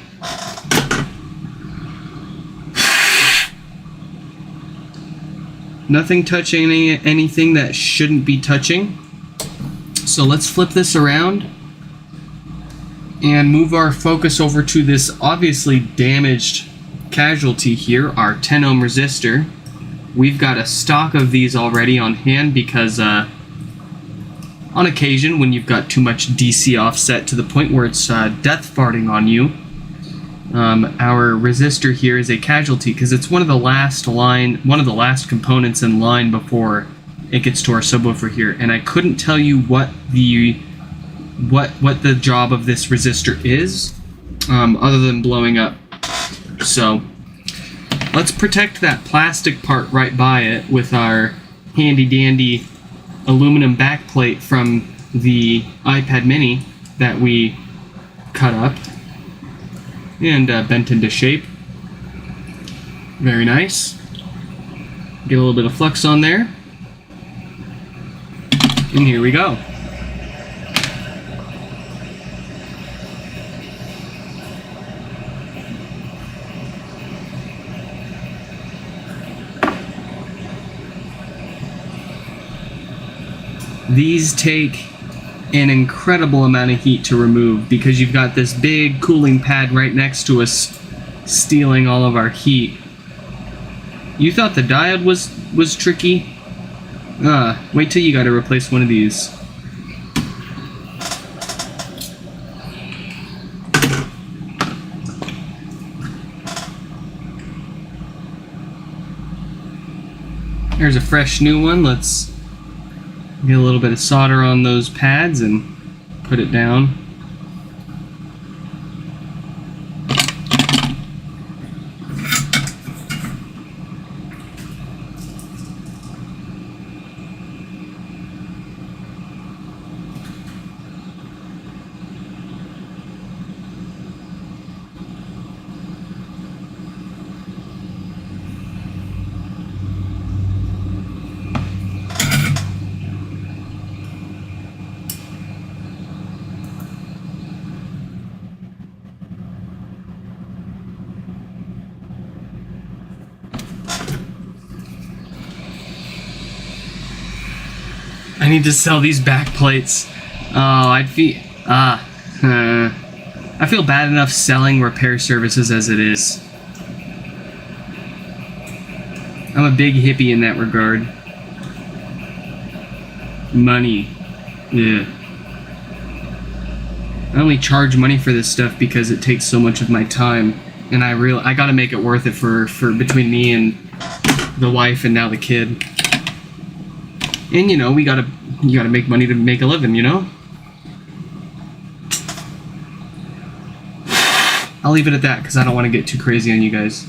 Nothing touching anything that shouldn't be touching. So let's flip this around and move our focus over to this obviously damaged casualty here, our 10 ohm resistor. We've got a stock of these already on hand because on occasion when you've got too much DC offset to the point where it's death farting on you, our resistor here is a casualty because it's one of the last components in line before it gets to our subwoofer here, and I couldn't tell you what the job of this resistor is, other than blowing up. So let's protect that plastic part right by it with our handy dandy aluminum backplate from the iPad mini that we cut up and bent into shape. Very nice. Get a little bit of flux on there. And here we go. These take an incredible amount of heat to remove because you've got this big cooling pad right next to us stealing all of our heat. You thought the diode was tricky? Wait till you gotta replace one of these. There's a fresh new one. Let's get a little bit of solder on those pads and put it down. I need to sell these back plates. Oh, I feel bad enough selling repair services as it is. I'm a big hippie in that regard. Money. Yeah. I only charge money for this stuff because it takes so much of my time, and I gotta make it worth it for between me and the wife and now the kid. And you know, you gotta make money to make a living, you know? I'll leave it at that because I don't want to get too crazy on you guys.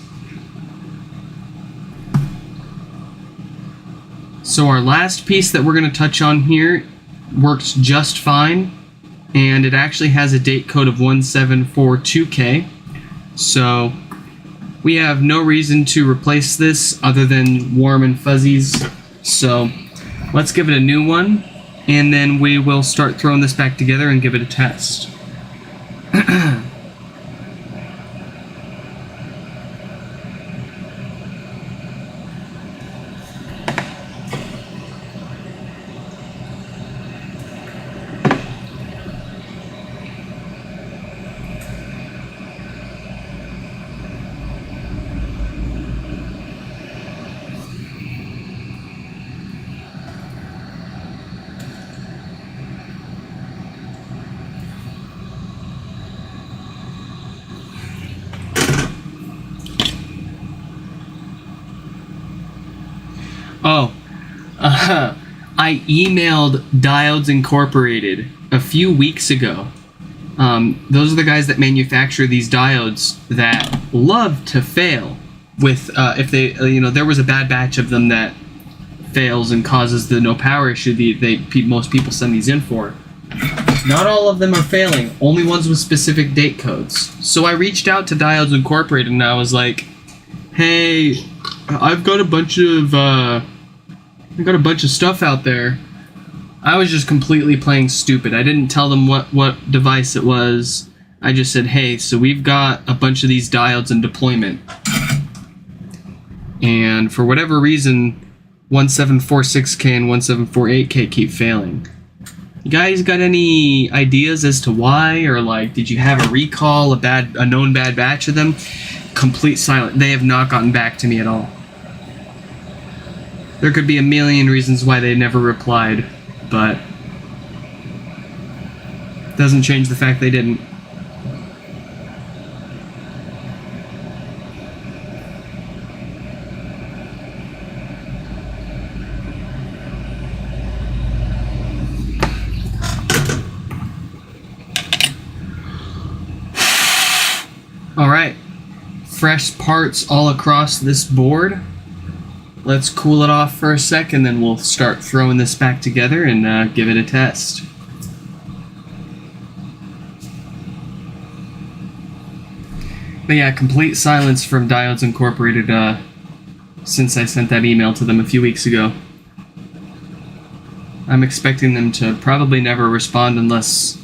So our last piece that we're going to touch on here works just fine, and it actually has a date code of 1742K. So we have no reason to replace this other than warm and fuzzies. So let's give it a new one, and then we will start throwing this back together and give it a test. I emailed Diodes Incorporated a few weeks ago. Those are the guys that manufacture these diodes that love to fail with if they there was a bad batch of them that fails and causes the no power issue most people send these in for. Not all of them are failing, only ones with specific date codes. So I reached out to Diodes Incorporated and I was like, hey, I've got a bunch of stuff out there. I was just completely playing stupid. I didn't tell them what device it was. I just said, hey, so we've got a bunch of these diodes in deployment. And for whatever reason, 1746K and 1748K keep failing. You guys got any ideas as to why? Or like, did you have a recall, a known bad batch of them? Complete silent. They have not gotten back to me at all. There could be a million reasons why they never replied, but doesn't change the fact they didn't. All right, fresh parts all across this board. let's cool it off for a sec, and then we'll start throwing this back together and give it a test. But yeah, complete silence from Diodes Incorporated since I sent that email to them a few weeks ago. I'm expecting them to probably never respond unless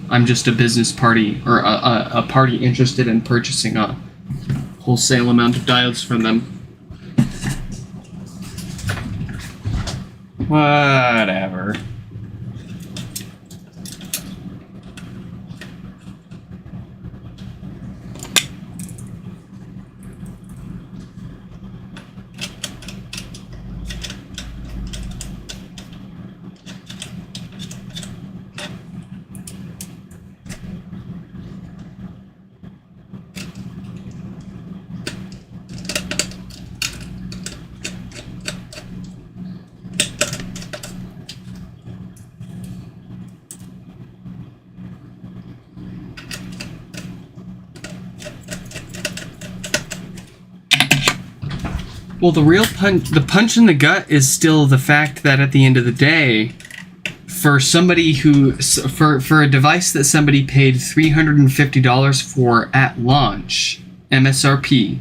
I'm just a business party or a party interested in purchasing a wholesale amount of diodes from them. Whatever. Well, the punch in the gut is still the fact that at the end of the day, for somebody for a device that somebody paid $350 for at launch, MSRP,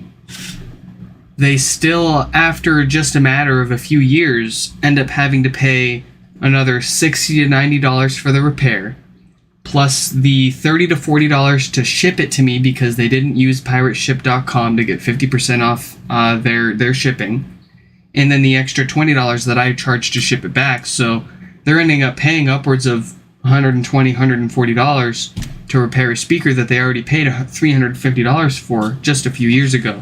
they still, after just a matter of a few years, end up having to pay another $60 to $90 for the repair, plus the $30 to $40 to ship it to me because they didn't use pirateship.com to get 50% off their shipping, and then the extra $20 that I charged to ship it back. So they're ending up paying upwards of $120, $140 to repair a speaker that they already paid $350 for just a few years ago.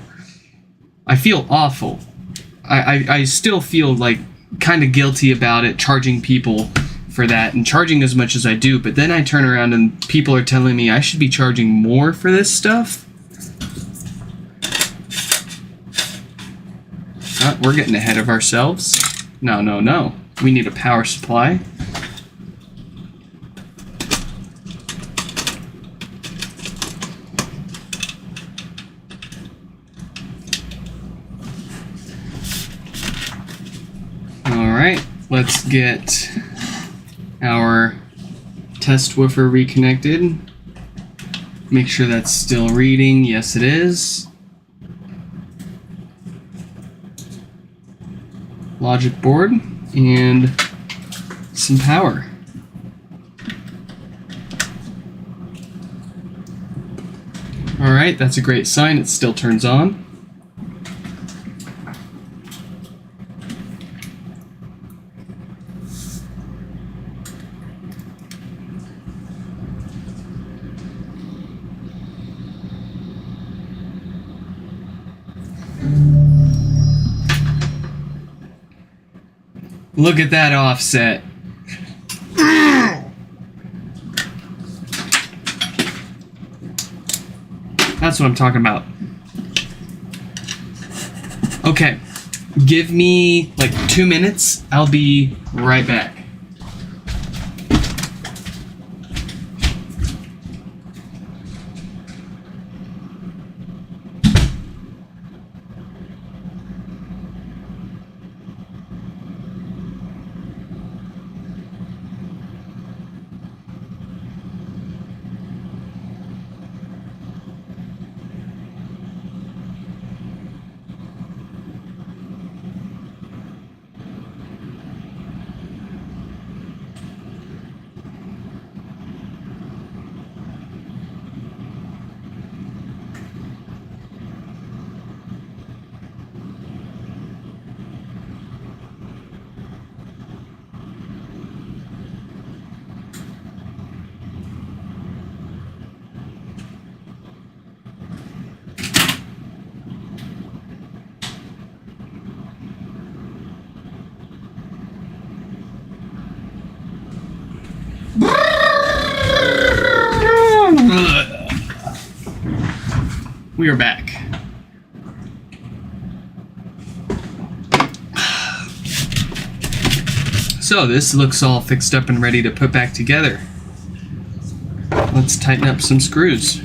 I feel awful. I still feel like kind of guilty about it, charging people for that and charging as much as I do, but then I turn around and people are telling me I should be charging more for this stuff. We're getting ahead of ourselves. No. We need a power supply. Alright, let's get our test woofer reconnected. Make sure that's still reading. Yes, it is. Logic board and some power. Alright, that's a great sign. It still turns on. Look at that offset. That's what I'm talking about. Okay, give me like 2 minutes. I'll be right back. We are back. So this looks all fixed up and ready to put back together. Let's tighten up some screws.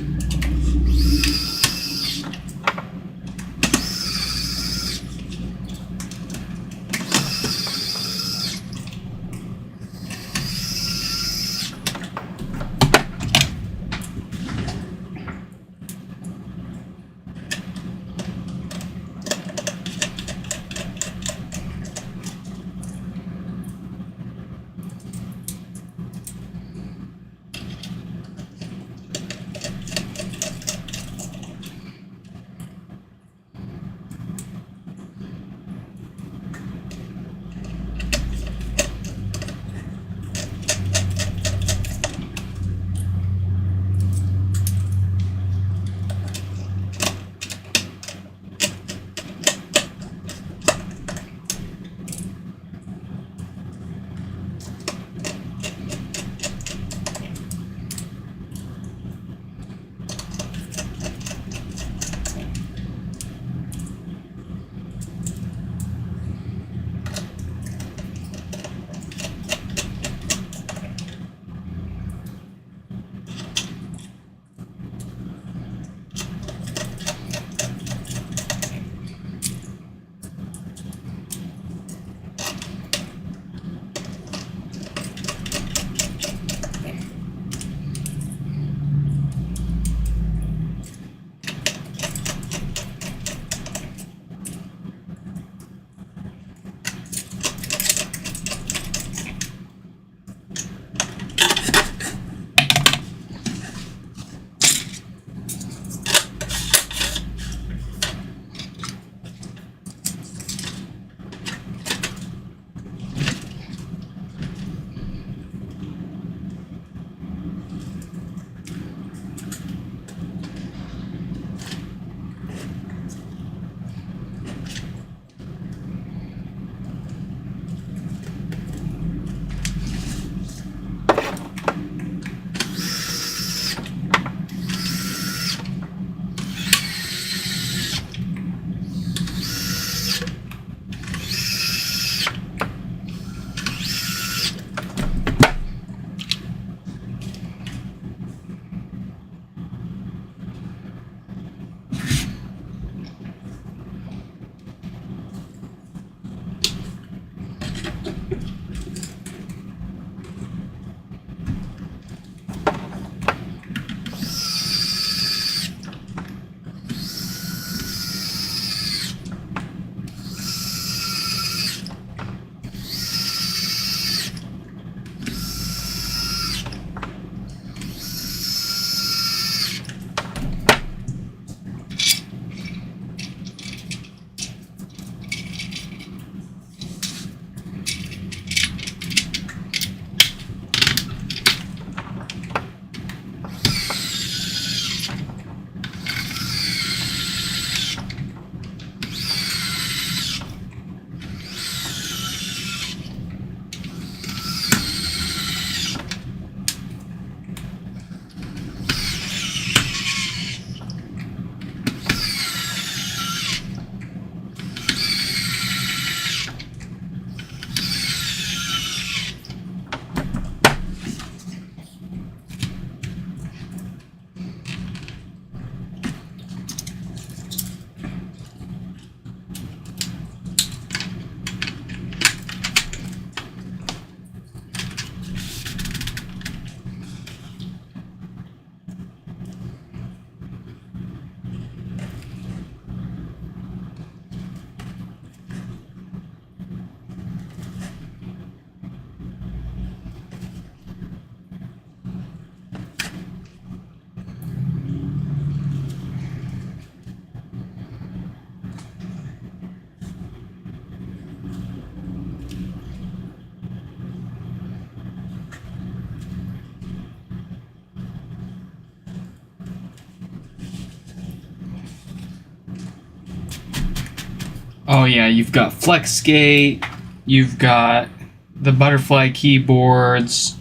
Oh yeah, you've got FlexGate, you've got the butterfly keyboards,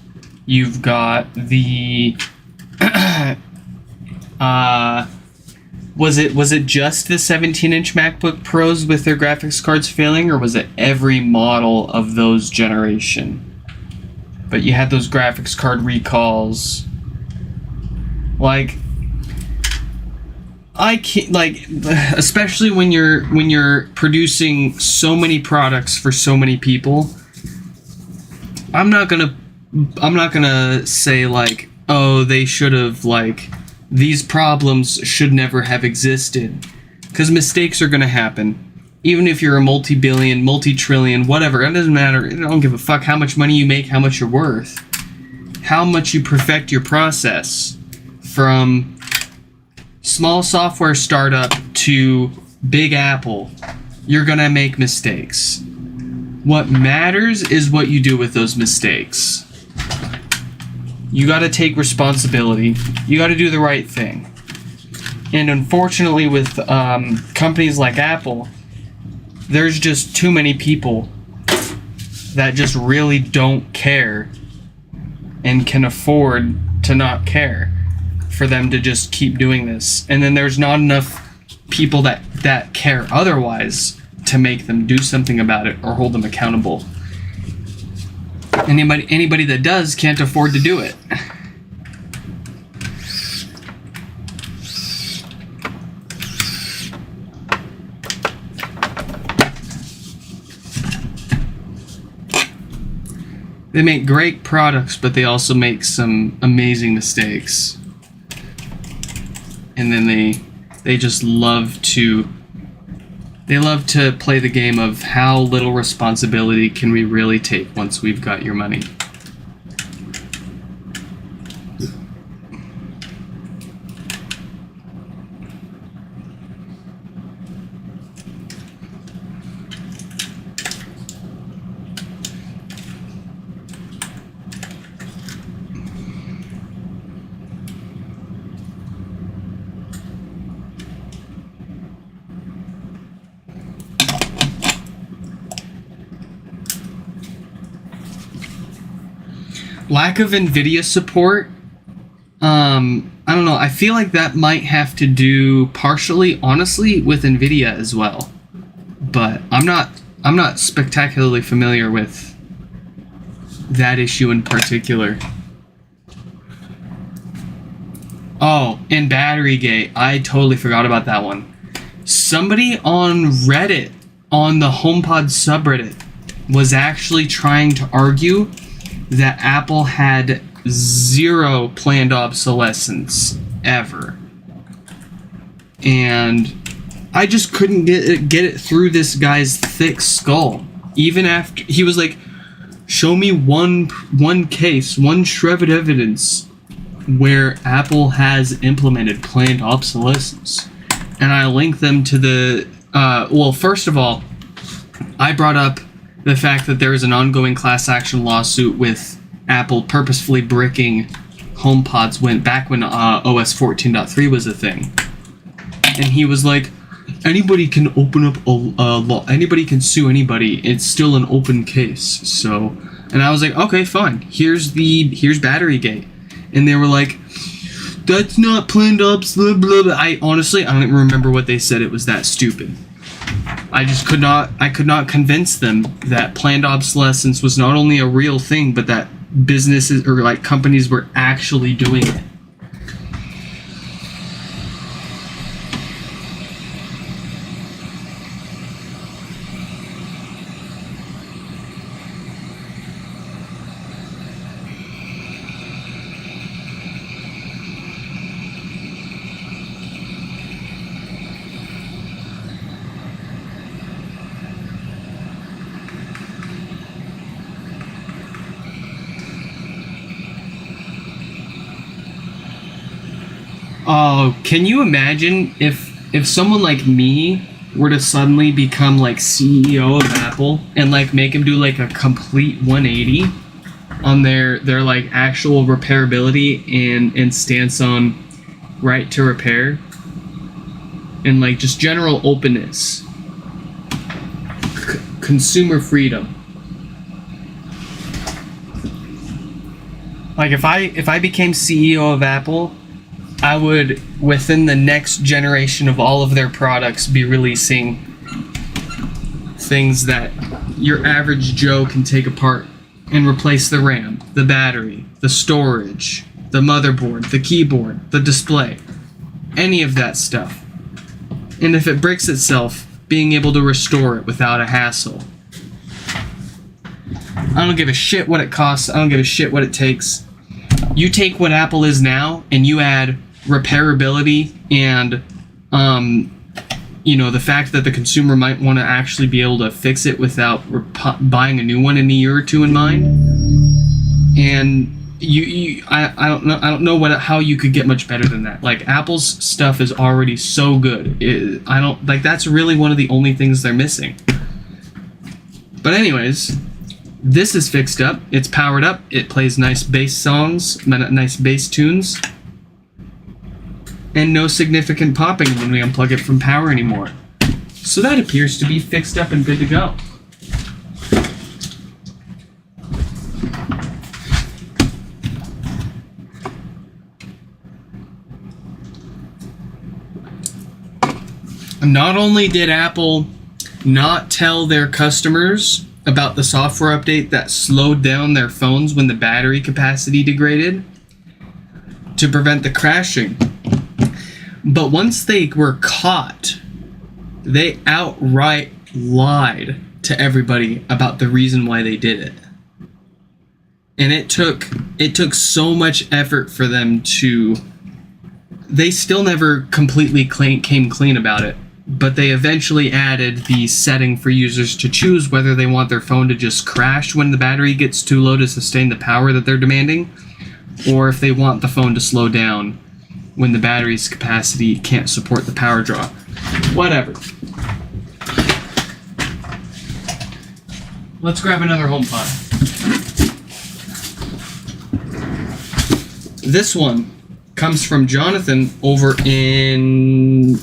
you've got the was it just the 17-inch MacBook Pros with their graphics cards failing, or was it every model of those generation? But you had those graphics card recalls. Like, I can't, like, especially when you're producing so many products for so many people. I'm not gonna say like, oh, they should have, like, these problems should never have existed, because mistakes are gonna happen. Even if you're a multi-billion, multi-trillion, whatever, it doesn't matter. I don't give a fuck how much money you make, how much you're worth, how much you perfect your process. From small software startup to Big Apple, you're gonna make mistakes. What matters is what you do with those mistakes. You gotta take responsibility. You gotta do the right thing. And unfortunately with companies like Apple, there's just too many people that just really don't care and can afford to not care for them to just keep doing this. And then there's not enough people that care otherwise to make them do something about it or hold them accountable. Anybody that does can't afford to do it. They make great products, but they also make some amazing mistakes. And then they just love to play the game of how little responsibility can we really take once we've got your money. Lack of NVIDIA support, I don't know, I feel like that might have to do partially, honestly, with NVIDIA as well. But I'm not spectacularly familiar with that issue in particular. Oh, and Batterygate, I totally forgot about that one. Somebody on Reddit, on the HomePod subreddit, was actually trying to argue that Apple had zero planned obsolescence ever. And I just couldn't get it through this guy's thick skull. Even after he was like, show me one case, one shred of evidence where Apple has implemented planned obsolescence. And I linked them to the well, first of all, I brought up the fact that there is an ongoing class action lawsuit with Apple purposefully bricking HomePods back when OS 14.3 was a thing. And he was like, anybody can open up a law, anybody can sue anybody, it's still an open case. So, and I was like, okay, fine, here's Batterygate. And they were like, that's not planned obsolescence, blah, blah. I don't even remember what they said. It was that stupid. I could not convince them that planned obsolescence was not only a real thing, but that businesses or like companies were actually doing it. Oh, can you imagine if someone like me were to suddenly become like CEO of Apple and like make them do like a complete 180 on their like actual repairability and stance on right to repair and like just general openness. consumer freedom. Like if I became CEO of Apple, I would, within the next generation of all of their products, be releasing things that your average Joe can take apart and replace the RAM, the battery, the storage, the motherboard, the keyboard, the display, any of that stuff. And if it breaks itself, being able to restore it without a hassle. I don't give a shit what it costs. I don't give a shit what it takes. You take what Apple is now and you add repairability and the fact that the consumer might want to actually be able to fix it without buying a new one in a year or two in mind. And I don't know how you could get much better than that. Like, Apple's stuff is already so good. That's really one of the only things they're missing. But anyways, this is fixed up. It's powered up. It plays nice bass songs, nice bass tunes, and no significant popping when we unplug it from power anymore. So that appears to be fixed up and good to go. Not only did Apple not tell their customers about the software update that slowed down their phones when the battery capacity degraded to prevent the crashing, but once they were caught, they outright lied to everybody about the reason why they did it. And it took so much effort for them to... They still never completely came clean about it, but they eventually added the setting for users to choose whether they want their phone to just crash when the battery gets too low to sustain the power that they're demanding, or if they want the phone to slow down when the battery's capacity can't support the power draw. Whatever. Let's grab another HomePod. This one comes from Jonathan over in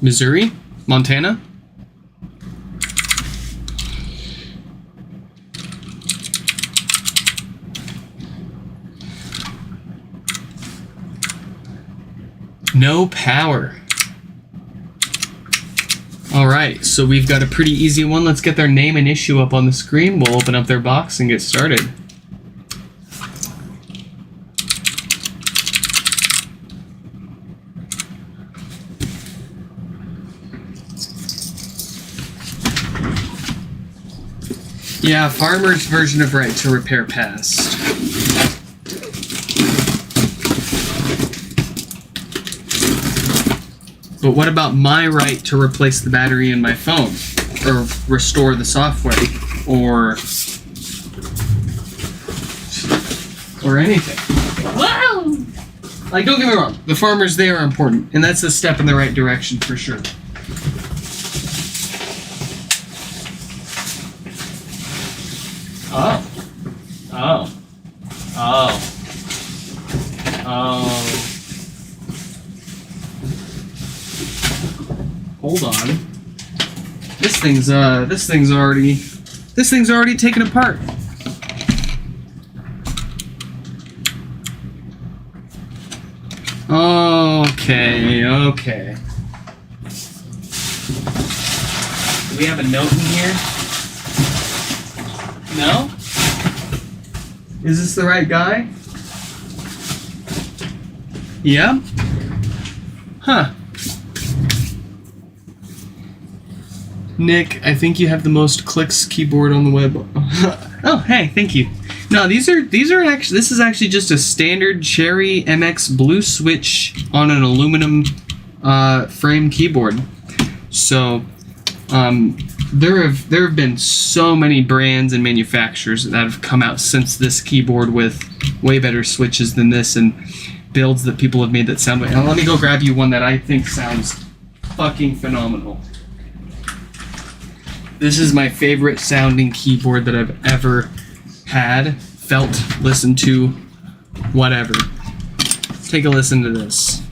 Missouri, Montana. No power. Alright, so we've got a pretty easy one. Let's get their name and issue up on the screen. We'll open up their box and get started. Yeah, Farmer's version of right to repair passed. But what about my right to replace the battery in my phone? Or restore the software? Or anything? Wow! Like, don't get me wrong, the farmers, they are important. And that's a step in the right direction for sure. Hold on. This thing's already taken apart. Okay. Do we have a note in here? No? Is this the right guy? Yeah? Huh. Nick, I think you have the most clicks keyboard on the web. Oh, hey, thank you. No, these are actually, this is actually just a standard Cherry MX Blue Switch on an aluminum frame keyboard. So, there have been so many brands and manufacturers that have come out since this keyboard with way better switches than this, and builds that people have made that sound way. Now, let me go grab you one that I think sounds fucking phenomenal. This is my favorite sounding keyboard that I've ever had, felt, listened to, whatever. Take a listen to this.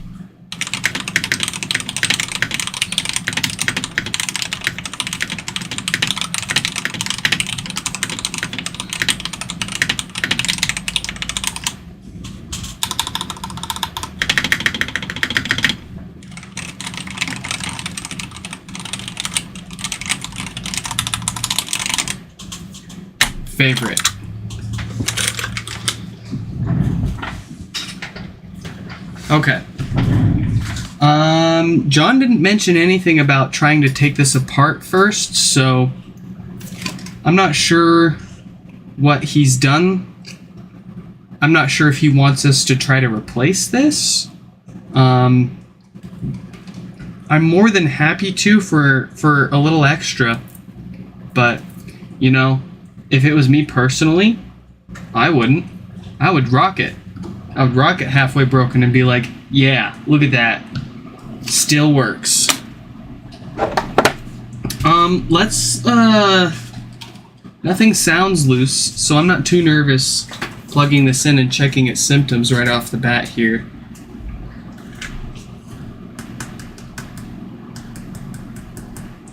favorite. Okay. John didn't mention anything about trying to take this apart first, so I'm not sure what he's done. I'm not sure if he wants us to try to replace this. I'm more than happy to for a little extra, but you know, if it was me personally, I wouldn't. I would rock it. I would rock it halfway broken and be like, yeah, look at that. Still works. Let's, nothing sounds loose, so I'm not too nervous plugging this in and checking its symptoms right off the bat here.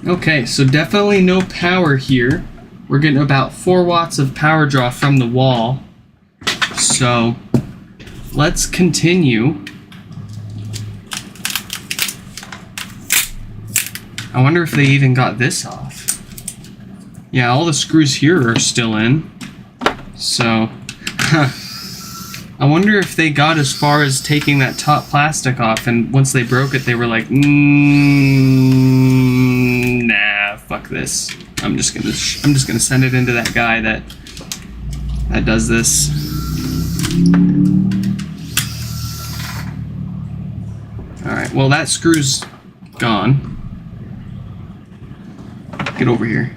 Okay, so definitely no power here. We're getting about 4 watts of power draw from the wall. So let's continue. I wonder if they even got this off. Yeah, all the screws here are still in. So, I wonder if they got as far as taking that top plastic off, and once they broke it, they were like, nah, fuck this. I'm just gonna send it into that guy that does this. All right. Well, that screw's gone. Get over here.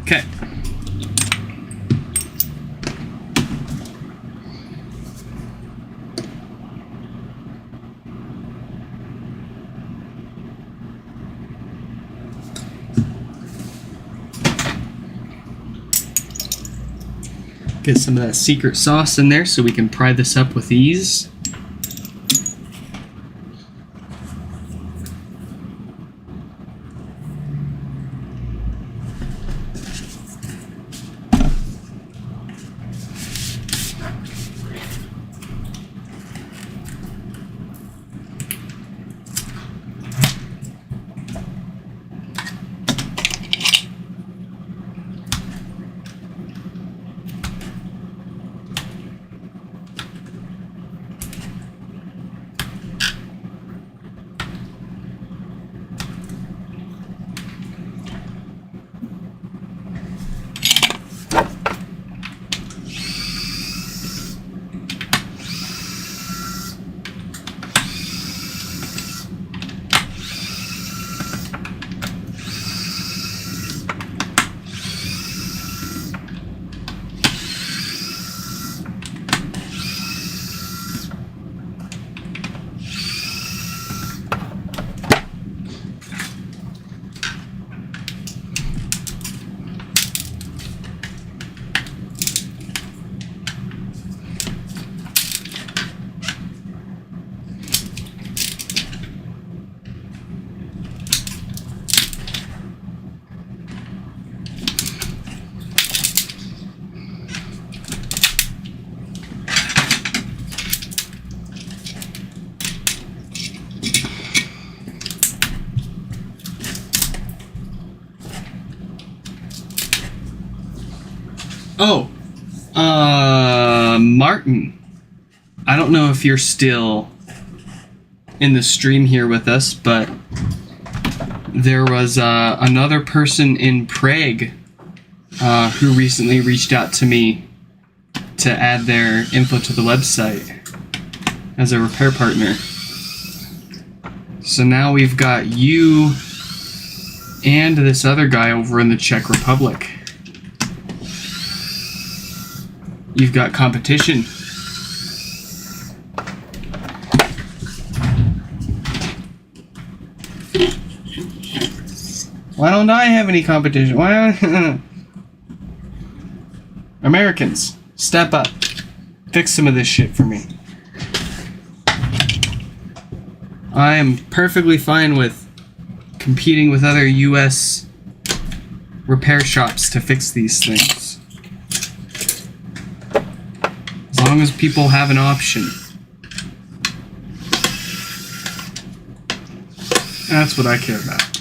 Okay. Get some of that secret sauce in there so we can pry this up with ease. Oh, Martin, I don't know if you're still in the stream here with us, but there was another person in Prague who recently reached out to me to add their info to the website as a repair partner. So now we've got you and this other guy over in the Czech Republic. You've got competition. Why don't I have any competition? Why don't Americans, step up. Fix some of this shit for me. I am perfectly fine with competing with other US repair shops to fix these things. As long as people have an option. That's what I care about.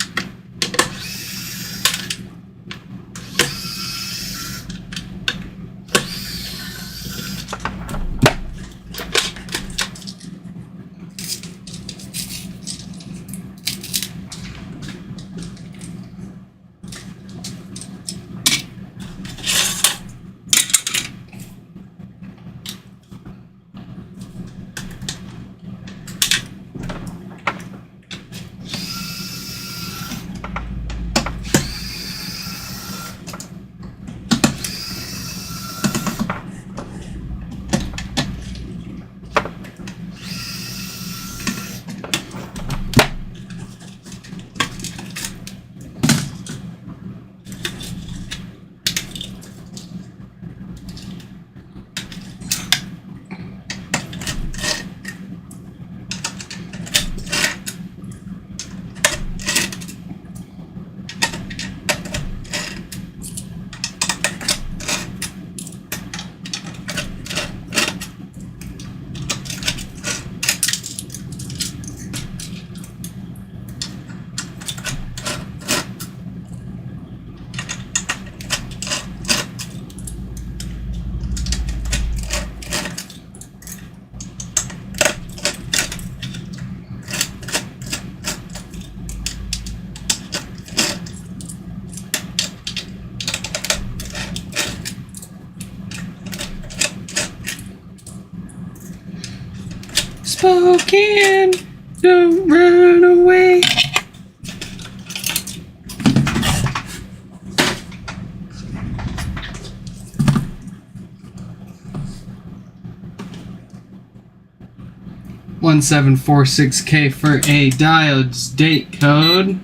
Spokane, don't run away. $1746K for a diode's date code.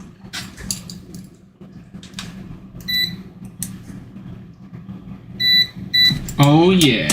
Oh yeah.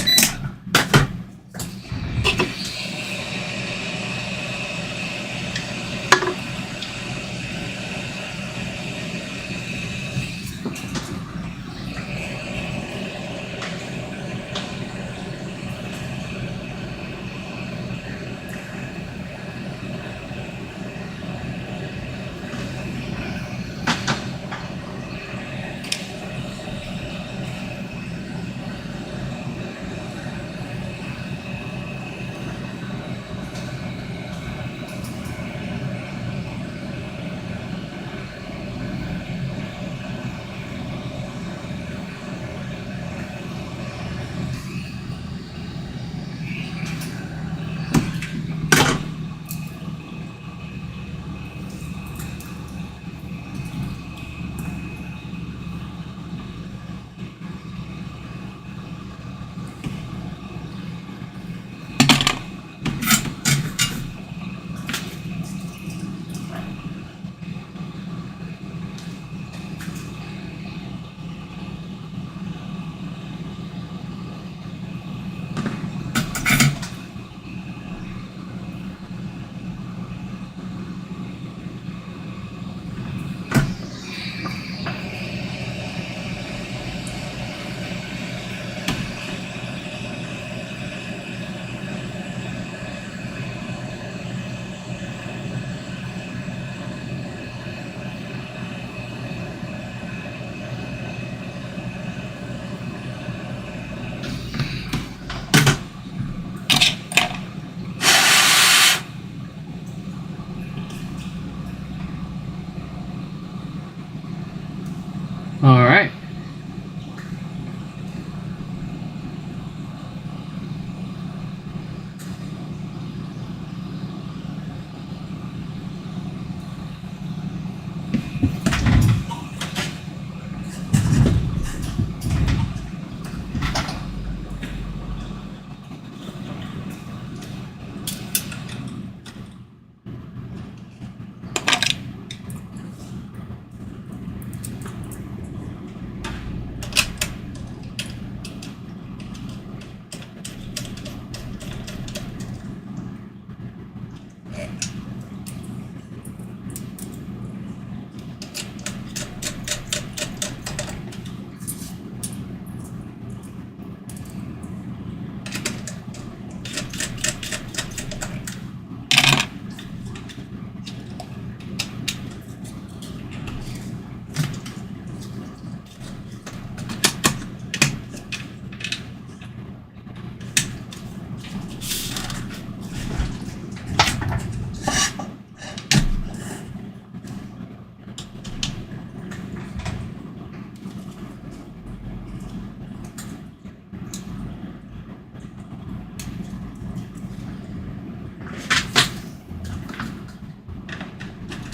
All right.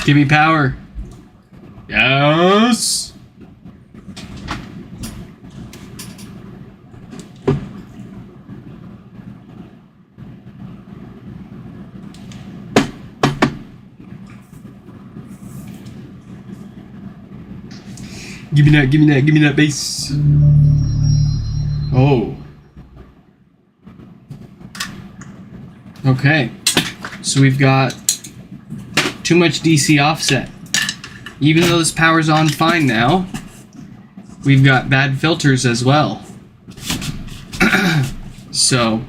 Give me power. Yes. Give me that, give me that, give me that bass. Oh. Okay. So we've got too much DC offset. Even though this power's on fine now, we've got bad filters as well. So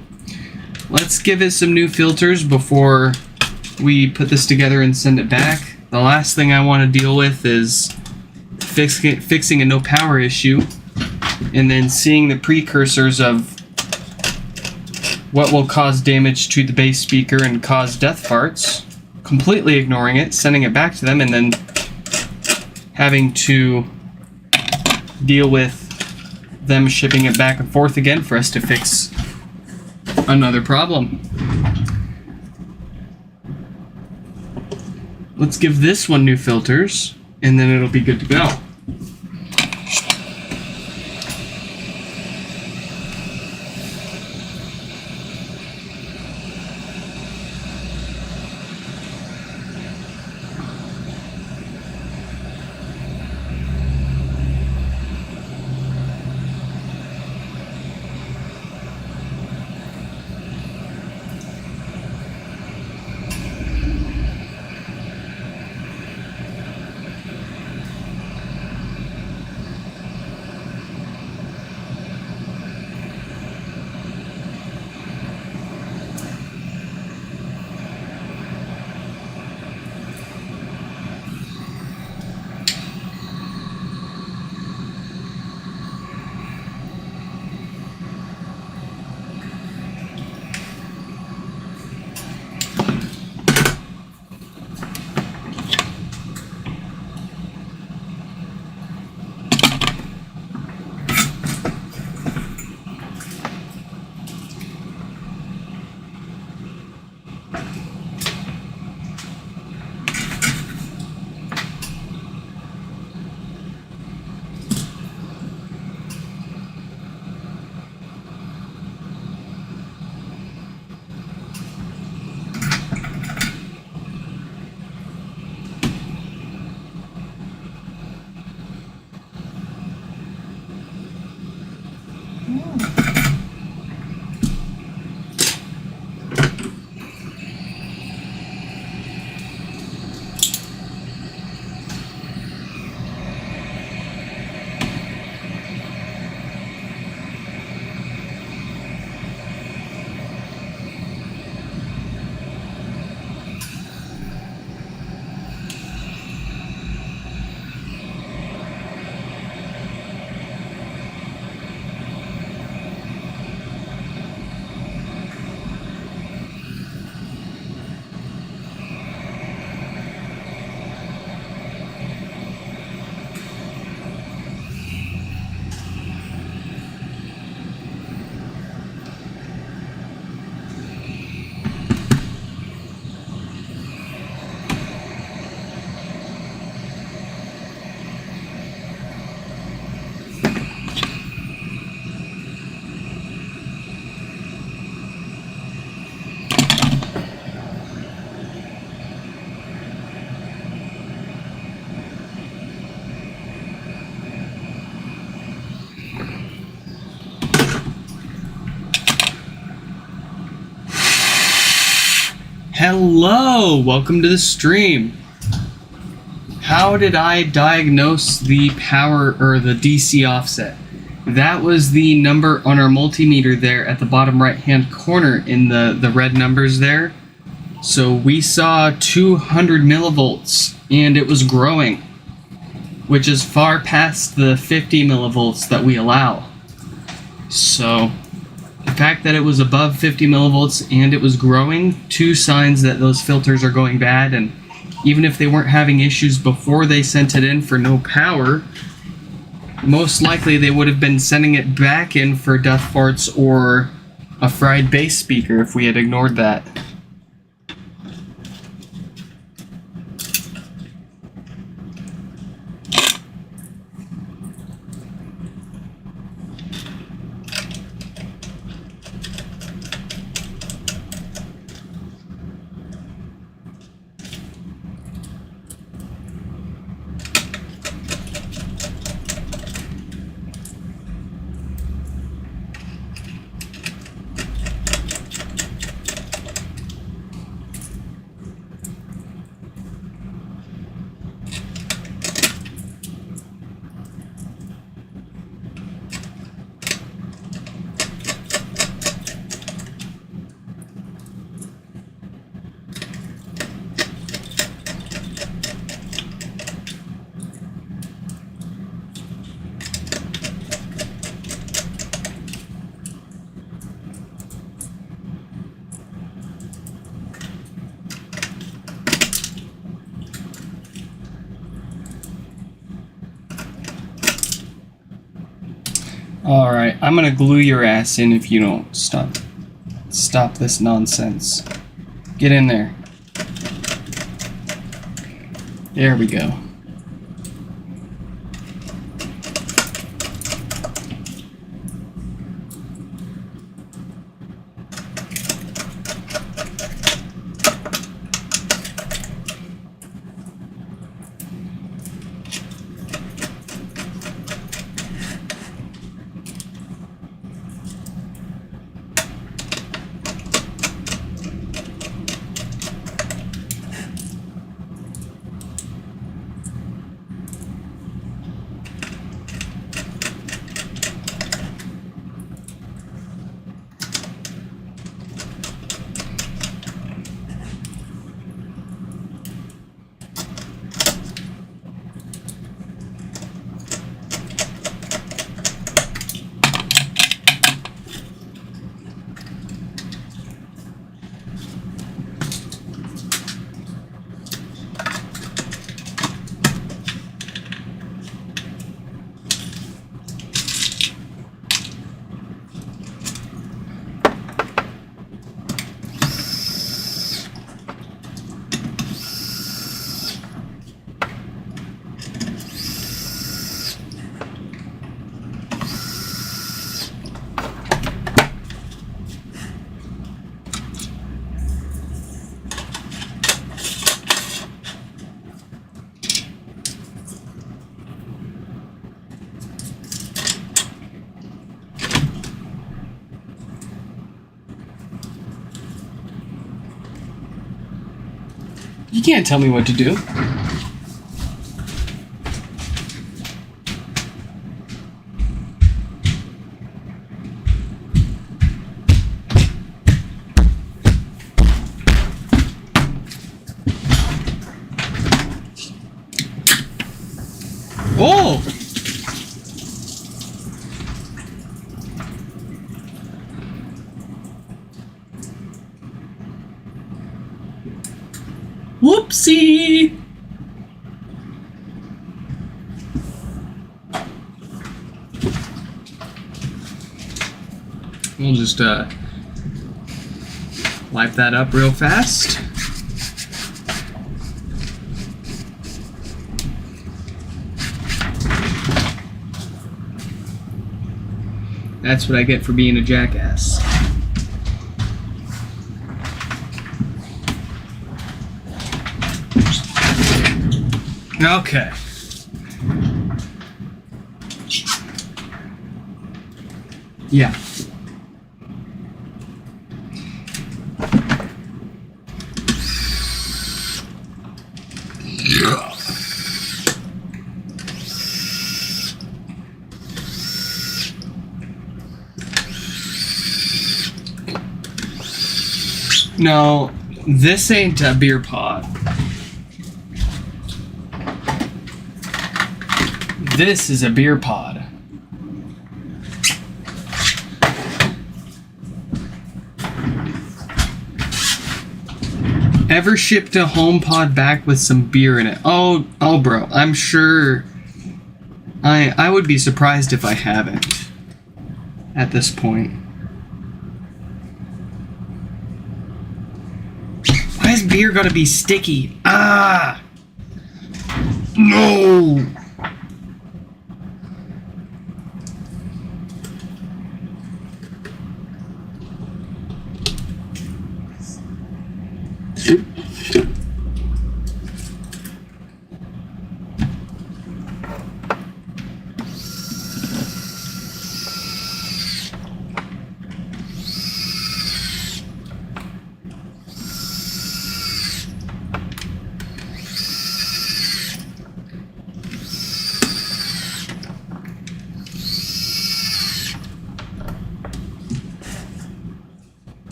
let's give it some new filters before we put this together and send it back. The last thing I want to deal with is fixing a no power issue and then seeing the precursors of what will cause damage to the bass speaker and cause death farts, completely ignoring it, sending it back to them, and then having to deal with them shipping it back and forth again for us to fix another problem. Let's give this one new filters, and then it'll be good to go. Hello, welcome to the stream. How did I diagnose the power or the DC offset? That was the number on our multimeter there at the bottom right hand corner in the red numbers there. So we saw 200 millivolts and it was growing, which is far past the 50 millivolts that we allow. So the fact that it was above 50 millivolts and it was growing, two signs that those filters are going bad, and even if they weren't having issues before they sent it in for no power, most likely they would have been sending it back in for death farts or a fried bass speaker if we had ignored that. Alright, I'm gonna glue your ass in if you don't stop this nonsense. Get in there. There we go. You can't tell me what to do. Oh! Whoopsie! We'll just wipe that up real fast. That's what I get for being a jackass. Okay. Yeah. No, this ain't a beer pod. This is a beer pod. Ever shipped a HomePod back with some beer in it? Oh, bro, I'm sure. I would be surprised if I haven't. At this point. Why has beer gotta be sticky? Ah! No!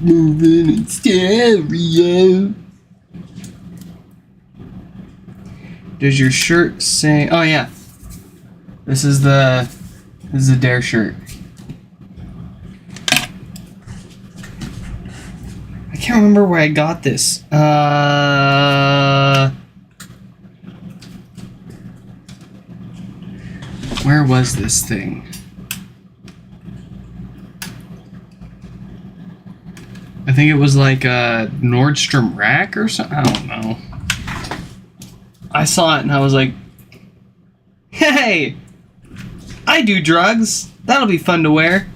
moving in stereo. Does your shirt say? Oh yeah, this is the Dare shirt. I can't remember where I got this. Where was this thing? I think it was like a Nordstrom Rack or something. I don't know. I saw it and I was like, hey, I do drugs. That'll be fun to wear.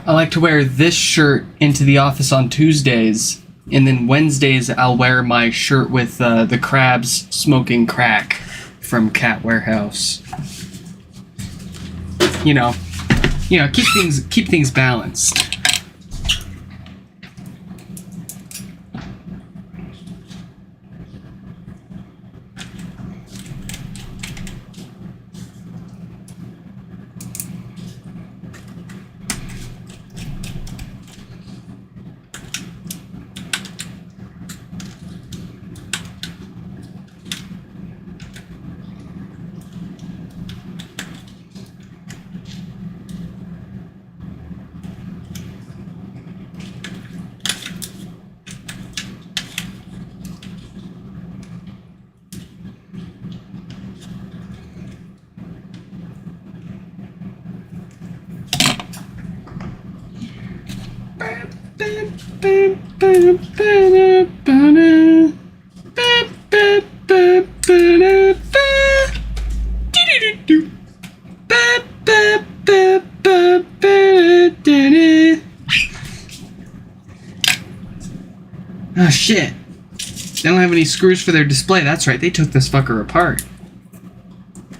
I like to wear this shirt into the office on Tuesdays, and then Wednesdays I'll wear my shirt with the crabs smoking crack from Cat Warehouse. You know, keep things balanced. Oh shit. They don't have any screws for their display. That's right, they took this fucker apart.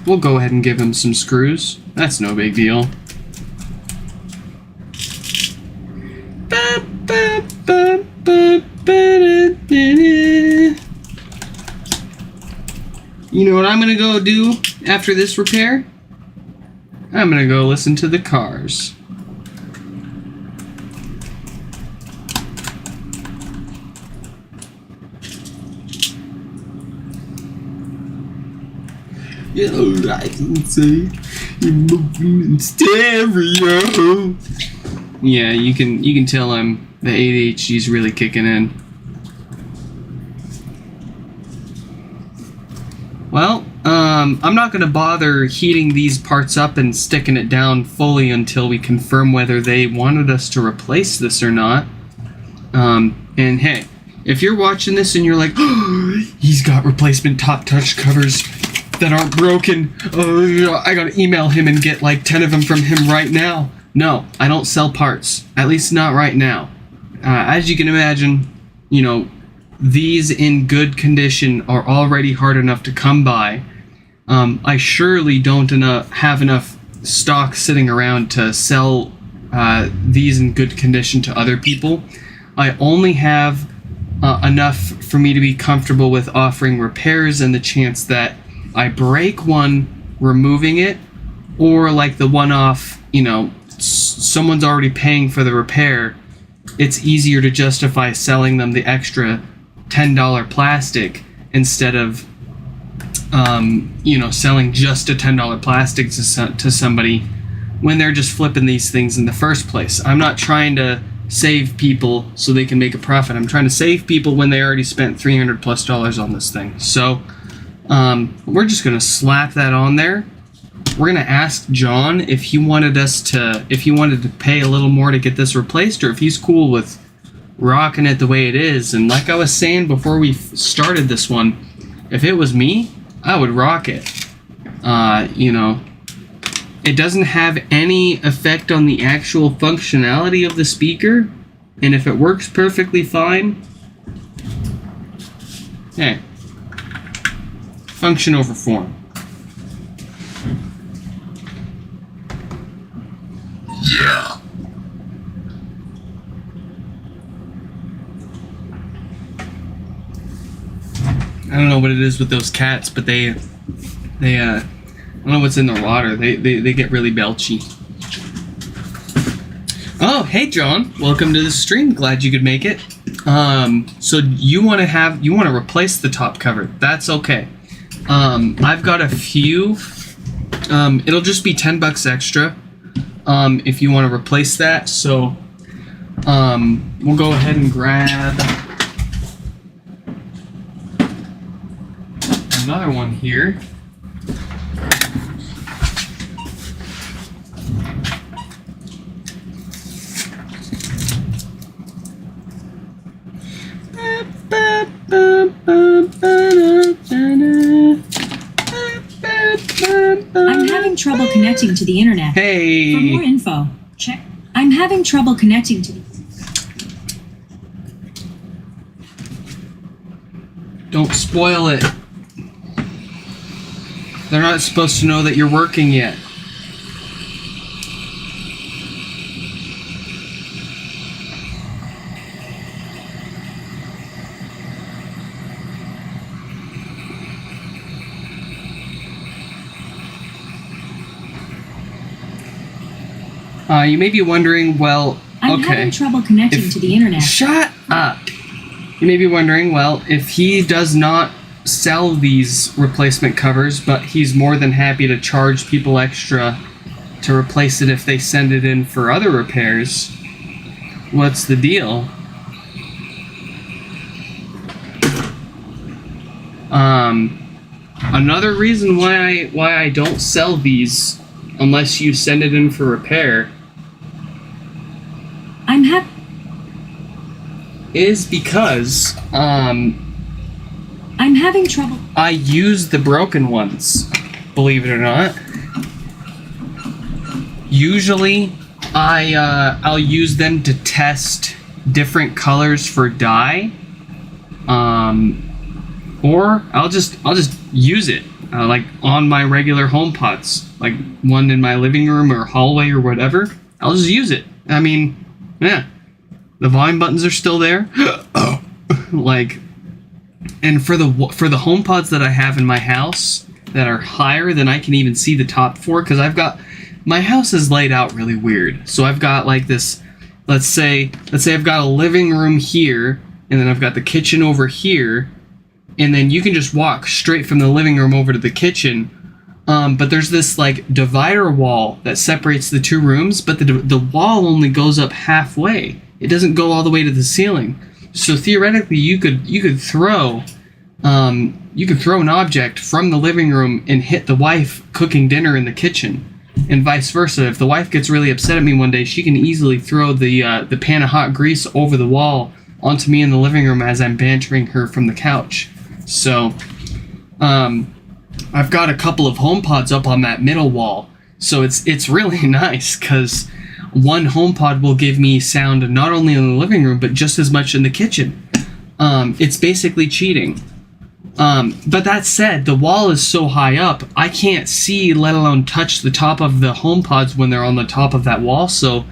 We'll go ahead and give him some screws. That's no big deal. You know what I'm gonna go do after this repair? I'm gonna go listen to the Cars. You know, I can say you're moving in stereo. Yeah, you can tell the ADHD's really kicking in. Well, I'm not gonna bother heating these parts up and sticking it down fully until we confirm whether they wanted us to replace this or not. And hey, if you're watching this and you're like, oh, he's got replacement top touch covers that aren't broken, I gotta email him and get like 10 of them from him right now. No, I don't sell parts, at least not right now. As you can imagine, you know, these in good condition are already hard enough to come by. I surely don't have enough stock sitting around to sell these in good condition to other people. I only have enough for me to be comfortable with offering repairs and the chance that I break one removing it, or like the one-off, you know, someone's already paying for the repair. It's easier to justify selling them the extra $10 plastic instead of, you know, selling just a $10 plastic to somebody when they're just flipping these things in the first place. I'm not trying to save people so they can make a profit. I'm trying to save people when they already spent $300+ on this thing. So we're just gonna slap that on there. We're gonna ask John if he wanted to pay a little more to get this replaced, or if he's cool with rocking it the way it is. And like I was saying before we started this one, if it was me, I would rock it. You know, it doesn't have any effect on the actual functionality of the speaker, and if it works perfectly fine, hey, function over form. Yeah. I don't know what it is with those cats, but they I don't know what's in their water. They get really belchy. Oh, hey John, welcome to the stream. Glad you could make it. So you want to replace the top cover. That's okay. I've got a few. It'll just be $10 extra. If you want to replace that. So we'll go ahead and grab another one here. I'm having trouble connecting to the internet. Hey. For more info, check. I'm having trouble connecting to the... Don't spoil it. They're not supposed to know that you're working yet. You may be wondering, well, I'm having trouble connecting to the internet. Shut up. You may be wondering, well, if he does not sell these replacement covers, but he's more than happy to charge people extra to replace it if they send it in for other repairs, what's the deal? Another reason why I don't sell these unless you send it in for repair is because I'm having trouble. I use the broken ones, believe it or not. Usually I'll use them to test different colors for dye, or I'll just use it like on my regular HomePods, like one in my living room or hallway or whatever. I'll just use it. I mean, yeah, the volume buttons are still there. Like, and for the HomePods that I have in my house that are higher than I can even see the top for, because my house is laid out really weird. So I've got like this, let's say I've got a living room here, and then I've got the kitchen over here, and then you can just walk straight from the living room over to the kitchen. But there's this like divider wall that separates the two rooms, but the wall only goes up halfway. It doesn't go all the way to the ceiling. So theoretically, you could throw an object from the living room and hit the wife cooking dinner in the kitchen, and vice versa. If the wife gets really upset at me one day, she can easily throw the pan of hot grease over the wall onto me in the living room as I'm bantering her from the couch. So, I've got a couple of HomePods up on that middle wall, so it's really nice because one HomePod will give me sound not only in the living room but just as much in the kitchen. It's basically cheating. But that said, the wall is so high up, I can't see, let alone touch the top of the HomePods when they're on the top of that wall. So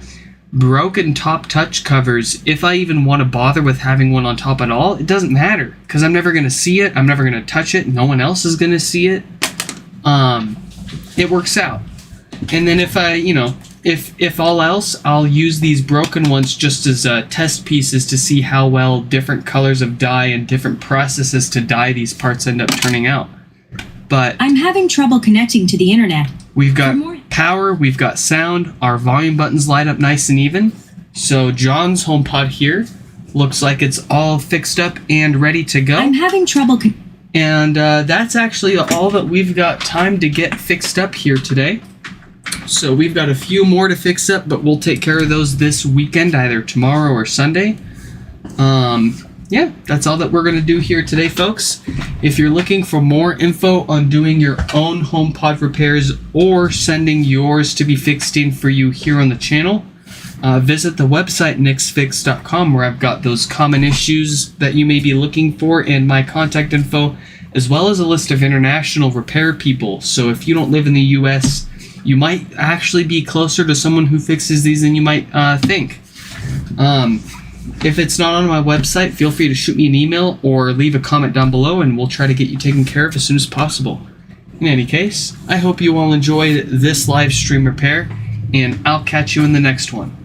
broken top touch covers, if I even want to bother with having one on top at all, it doesn't matter because I'm never going to see it. I'm never going to touch it. No one else is going to see it. It works out. And then if if all else, I'll use these broken ones just as test pieces to see how well different colors of dye and different processes to dye these parts end up turning out. But I'm having trouble connecting to the internet. We've got power, we've got sound, our volume buttons light up nice and even. So John's HomePod here looks like it's all fixed up and ready to go. I'm having trouble and that's actually all that we've got time to get fixed up here today. So we've got a few more to fix up, but we'll take care of those this weekend, either tomorrow or Sunday. Yeah, that's all that we're going to do here today, folks. If you're looking for more info on doing your own HomePod repairs or sending yours to be fixed in for you here on the channel, visit the website nixfix.com, where I've got those common issues that you may be looking for and my contact info, as well as a list of international repair people. So if you don't live in the US, you might actually be closer to someone who fixes these than you might think. If it's not on my website, feel free to shoot me an email or leave a comment down below, and we'll try to get you taken care of as soon as possible. In any case, I hope you all enjoyed this live stream repair, and I'll catch you in the next one.